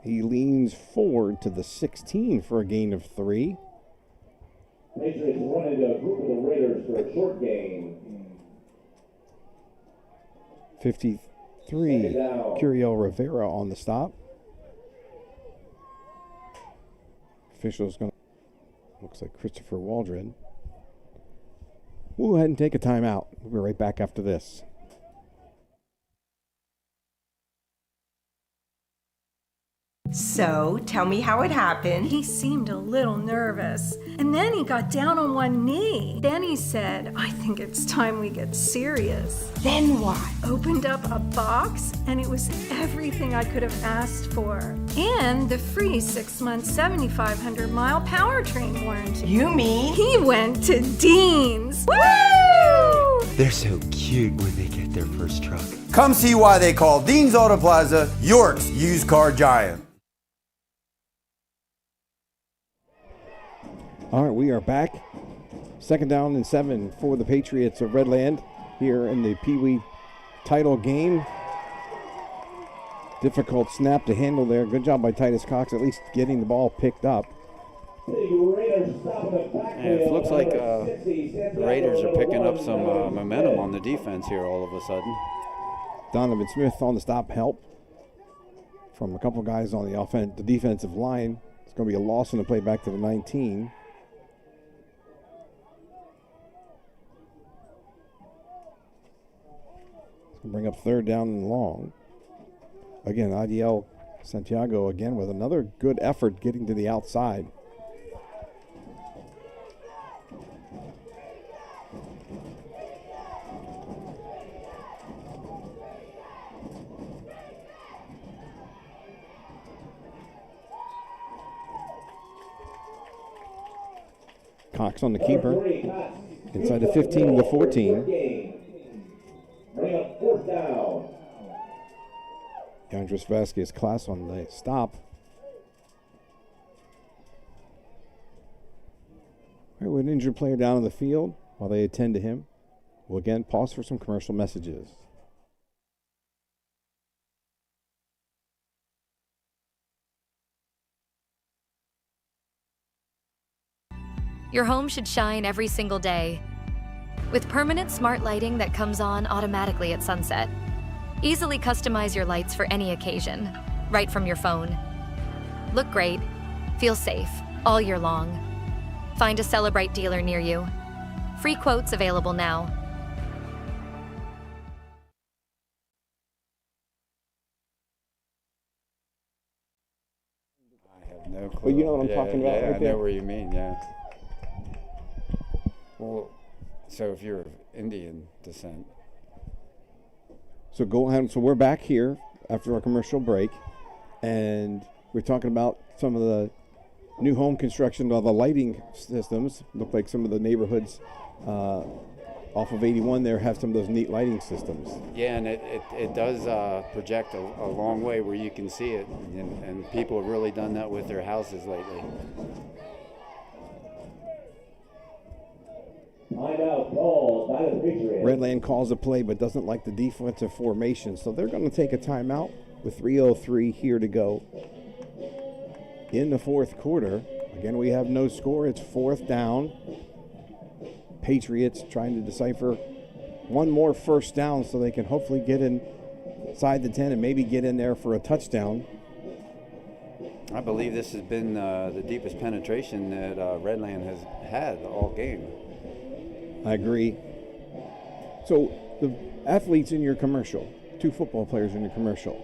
He leans forward to the 16 for a gain of 3. Patriots running a group of the Raiders for a short gain. 53, Curiel Rivera on the stop. Official's going to, looks like Christopher Waldron. We'll go ahead and take a timeout. We'll be right back after this. So, tell me how it happened. He seemed a little nervous, and then he got down on one knee. Then he said, I think it's time we get serious. Then what? Opened up a box, and it was everything I could have asked for. And the free 6-month, 7,500-mile powertrain warranty. You mean? He went to Dean's. Woo! They're so cute when they get their first truck. Come see why they call Dean's Auto Plaza York's used car giant. All right, we are back. 2nd down and 7 for the Patriots of Redland here in the Peewee title game. Difficult snap to handle there. Good job by Titus Cox, at least getting the ball picked up. And it looks like the Raiders are picking up some momentum on the defense here all of a sudden. Donovan Smith on the stop, help from a couple guys on the defensive line. It's going to be a loss on the play back to the 19. It's going to bring up 3rd down and long. Again, IDL Santiago again with another good effort getting to the outside. Cox on the keeper. Inside the 15 to 14. Bring up 4th down. Andres Vasquez class on the stop. All right, with an injured player down on the field while they attend to him. We'll again pause for some commercial messages. Your home should shine every single day. With permanent smart lighting that comes on automatically at sunset. Easily customize your lights for any occasion, right from your phone. Look great, feel safe, all year long. Find a Celebrite dealer near you. Free quotes available now. I have no clue. Well, you know what I'm talking about right right I there. know where you mean, yeah. Well, so if you're of Indian descent. So go ahead. So we're back here after our commercial break, and we're talking about some of the new home construction of the lighting systems. Look like some of the neighborhoods off of 81 there have some of those neat lighting systems. Yeah, and it does project a long way where you can see it, and people have really done that with their houses lately. Timeout called by the Patriots. Redland calls a play but doesn't like the defensive formation, so they're going to take a timeout with 3:03 here to go in the 4th quarter. Again, we have no score. It's 4th down. Patriots trying to decipher one more first down so they can hopefully get inside the 10 and maybe get in there for a touchdown. I believe this has been the deepest penetration that Redland has had all game. I agree. So the athletes in your commercial, 2 football players in your commercial,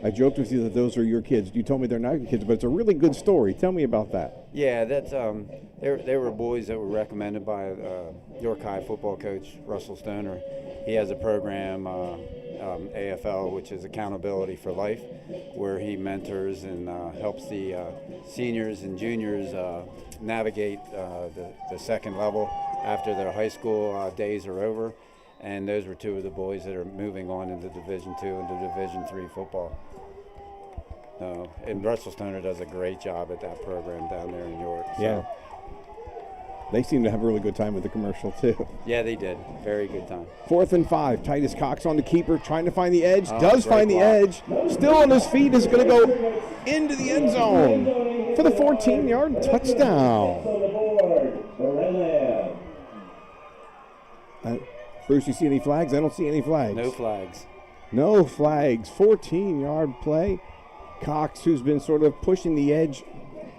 I joked with you that those are your kids. You told me they're not your kids, but it's a really good story. Tell me about that. Yeah, that's they were boys that were recommended by York High football coach Russell Stoner. He has a program, AFL, which is Accountability for Life, where he mentors and helps the seniors and juniors navigate the second level after their high school days are over. And those were 2 of the boys that are moving on into Division II and Division III football. And Russell Stoner does a great job at that program down there in York. So. Yeah. They seem to have a really good time with the commercial, too. Yeah, they did. Very good time. 4th and 5. Titus Cox on the keeper, trying to find the edge. Oh, Does find the block. edge. Still on his feet. Is going to go into the end zone for the 14-yard touchdown. Bruce, you see any flags? I don't see any flags. No flags. No flags. 14-yard play. Cox, who's been sort of pushing the edge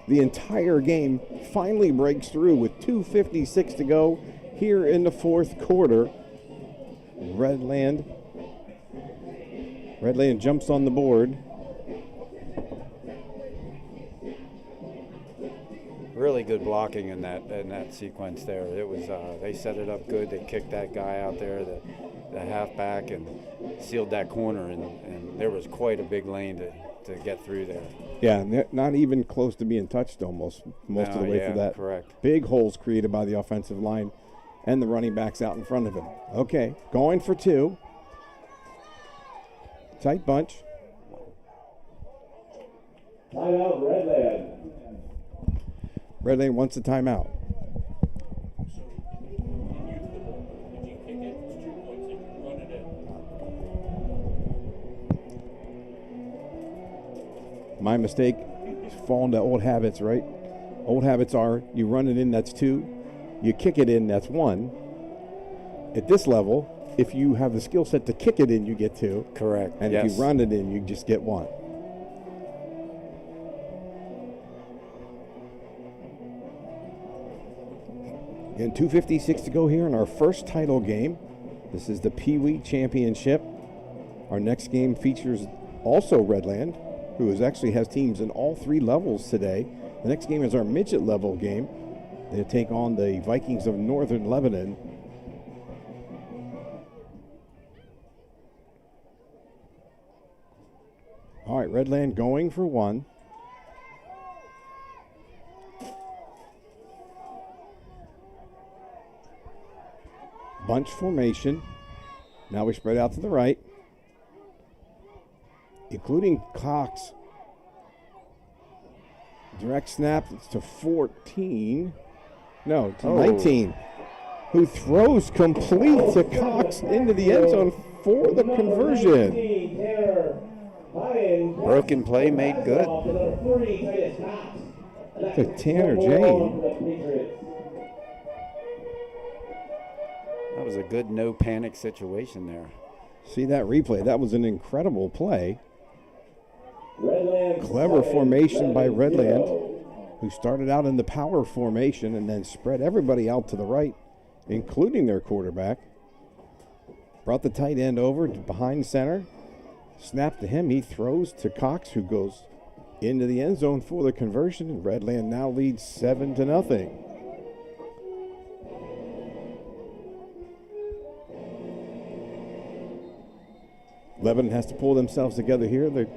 the entire game, finally breaks through with 2:56 to go here in the 4th quarter. Redland jumps on the board. Really good blocking in that sequence there. It was they set it up good. They kicked that guy out there, the halfback, and sealed that corner. And there was quite a big lane to get through there. Yeah, not even close to being touched most of the way through that. Correct. Big holes created by the offensive line and the running backs out in front of him. Okay, going for 2. Tight bunch. Timeout, Redland. Redland wants a timeout. My mistake, fall into old habits, right? Old habits are you run it in, that's 2. You kick it in, that's 1. At this level, if you have the skill set to kick it in, you get 2. Correct. And yes. if you run it in, you just get 1. And 2:56 to go here in our first title game. This is the Peewee Championship. Our next game features also Redland, who actually has teams in all 3 levels today. The next game is our midget level game. They take on the Vikings of Northern Lebanon. All right, Redland going for 1. Bunch formation. Now we spread out to the right, including Cox. Direct snap, it's to 14. No, to 19. Who throws complete to Cox into the end zone for the conversion. Broken play made good. To Tanner Jane. That was a good no panic situation there. See that replay. That was an incredible play. Clever formation by Redland, who started out in the power formation and then spread everybody out to the right, including their quarterback. Brought the tight end over to behind center. Snap to him. He throws to Cox, who goes into the end zone for the conversion. Redland now leads 7-0. Lebanon has to pull themselves together here. The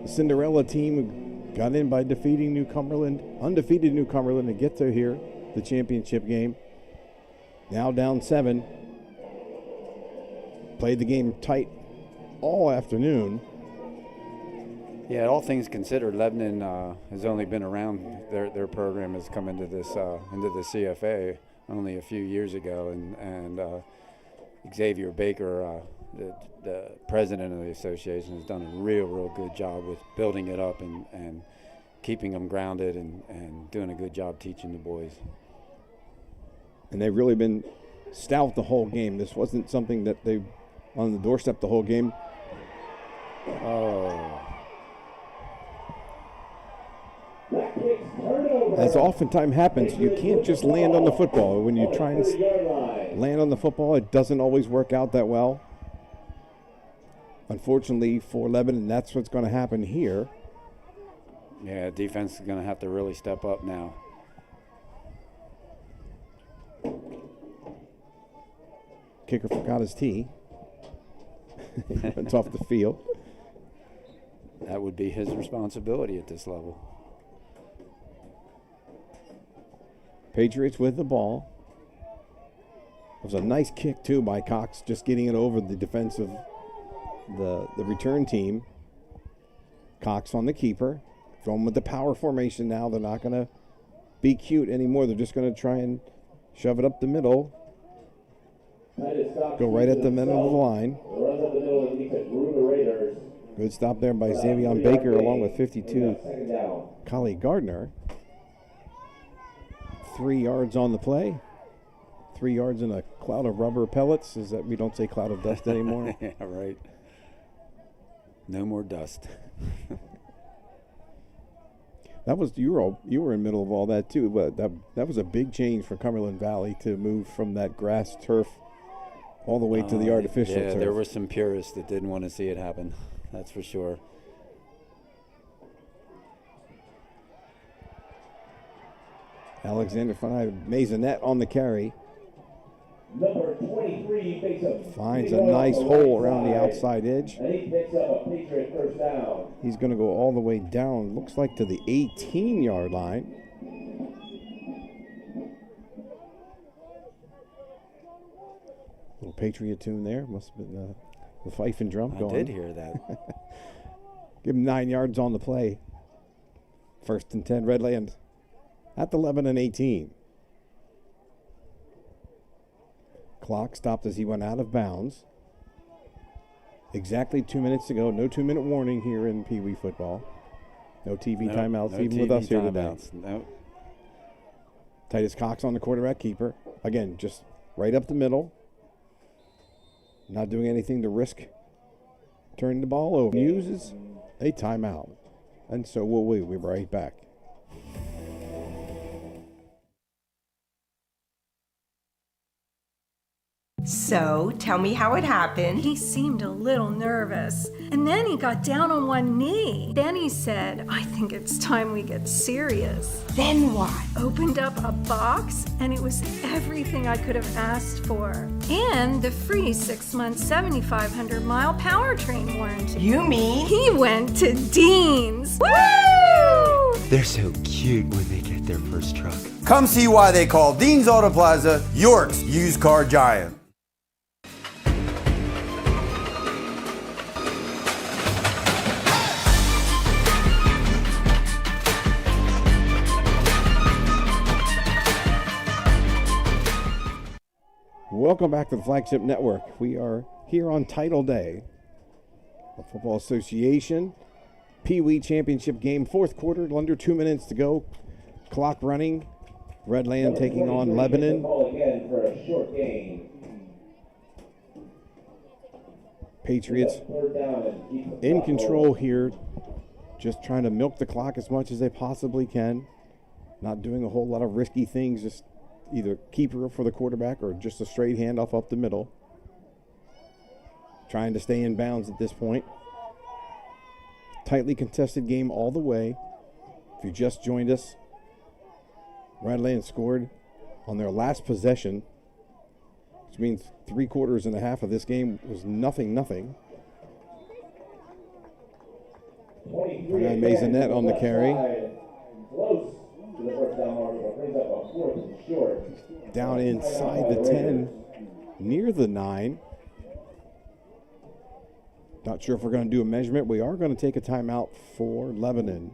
Cinderella team got in by defeating undefeated New Cumberland to get to here, the championship game. Now down 7. Played the game tight all afternoon. Yeah, all things considered, Lebanon has only been around. Their program has come into this into the CFA only a few years ago, and Xavier Baker, the president of the association, has done a real good job with building it up and keeping them grounded and doing a good job teaching the boys. And they've really been stout the whole game. This wasn't something that they on the doorstep the whole game. Oh. As oftentimes happens, you can't just land on the football. When you try and land on the football, it doesn't always work out that well. Unfortunately for Lebanon, that's what's going to happen here. Yeah, defense is going to have to really step up now. Kicker forgot his tee. He runs off the field. That would be his responsibility at this level. Patriots with the ball. It was a nice kick, too, by Cox, just getting it over the defense of the return team. Cox on the keeper. Going with the power formation now. They're not going to be cute anymore. They're just going to try and shove it up the middle. Go right at the middle of the line. Good stop there by Xavier Baker along with 52 Collie Gardner. 3 yards on the play. 3 yards in a cloud of rubber pellets. Is that we don't say cloud of dust anymore? Yeah, right. No more dust. That was you were in the middle of all that too, but that was a big change for Cumberland Valley to move from that grass turf all the way to the artificial turf. Yeah, there were some purists that didn't want to see it happen. That's for sure. Alexander Maisonette on the carry. Number 23 finds a nice hole around the outside edge. And he picks up a Patriot first down. He's going to go all the way down, looks like to the 18-yard line. Little Patriot tune there. Must have been the fife and drum going. I did hear that. Give him 9 yards on the play. 1st and 10, Redland at the Lebanon 18. Clock stopped as he went out of bounds. Exactly 2 minutes to go. No 2-minute warning here in Pee Wee football. No TV Nope, timeouts no even TV with us here timeouts. today. Nope. Titus Cox on the quarterback keeper. Again, just right up the middle. Not doing anything to risk turning the ball over. Uses a timeout. And so will we. We'll be right back. So, tell me how it happened. He seemed a little nervous, and then he got down on one knee. Then he said, "I think it's time we get serious." Then what? Opened up a box, and it was everything I could have asked for. And the free 6-month, 7,500-mile powertrain warranty. You mean? He went to Dean's. Woo! They're so cute when they get their first truck. Come see why they call Dean's Auto Plaza York's used car giant. Welcome back to the Flagship Network. We are here on Title Day. The Football Association Peewee Championship game, fourth quarter, under 2 minutes to go. Clock running. Redland taking on Lebanon. Patriots in control here, just trying to milk the clock as much as they possibly can. Not doing a whole lot of risky things, just either keeper for the quarterback or just a straight handoff up the middle. Trying to stay in bounds at this point. Tightly contested game all the way. If you just joined us, Redland scored on their last possession, which means 3 quarters and a half of this game was nothing. Maisonette on the carry. Down inside the 10, near the 9. Not sure if we're going to do a measurement. We are going to take a timeout for Lebanon.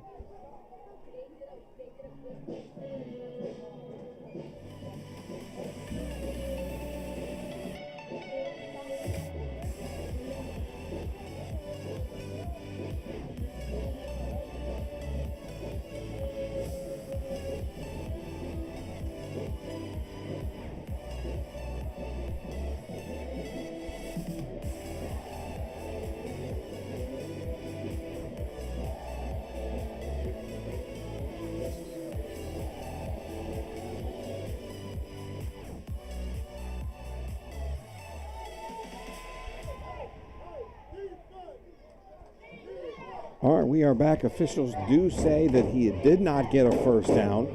All right, we are back. Officials do say that he did not get a first down.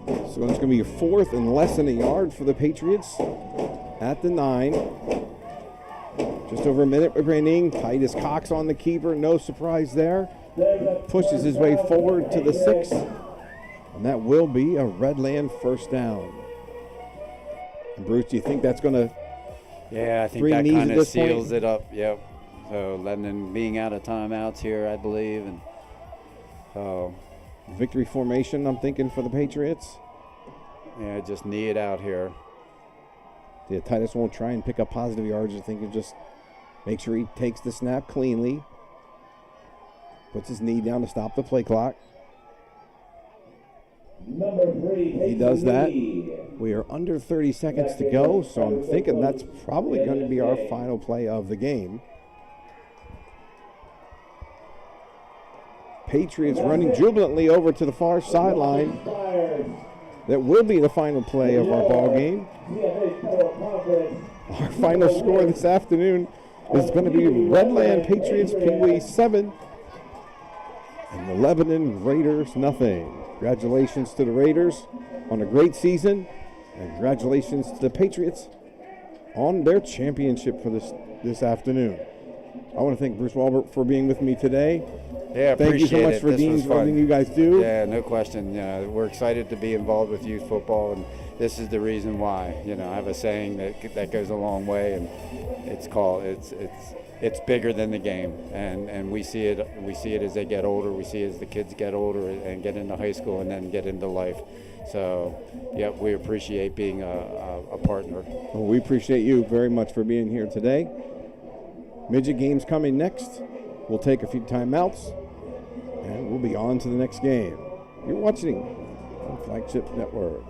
So it's going to be a 4th and less than a yard for the Patriots at the 9. Just over a minute remaining. Titus Cox on the keeper. No surprise there. Pushes his way forward to the 6. And that will be a Redland first down. And Bruce, do you think that's going to Yeah, I think that kind of seals it up. Yep. So Lebanon being out of timeouts here, I believe, and so victory formation, I'm thinking, for the Patriots. Yeah, just knee it out here. Yeah, Titus won't try and pick up positive yards. I think he'll just make sure he takes the snap cleanly. Puts his knee down to stop the play clock. He does that. We are under 30 seconds to go, so I'm thinking that's probably going to be our final play of the game. Patriots running jubilantly over to the far sideline. That will be the final play of our ball game. Our final score this afternoon is going to be Redland Patriots Peewee 7 and the Lebanon Raiders nothing. Congratulations to the Raiders on a great season, and congratulations to the Patriots on their championship for this afternoon. I want to thank Bruce Walbert for being with me today. Yeah, thank you so much for Dean's, everything you guys do. Yeah, no question. We're excited to be involved with youth football, and this is the reason why. I have a saying that goes a long way, and it's bigger than the game, and we see it as they get older. We see it as the kids get older and get into high school and then get into life. So, yeah, we appreciate being a partner. Well, we appreciate you very much for being here today. Midget games coming next. We'll take a few timeouts, And we'll be on to the next game. You're watching on Flagship Network.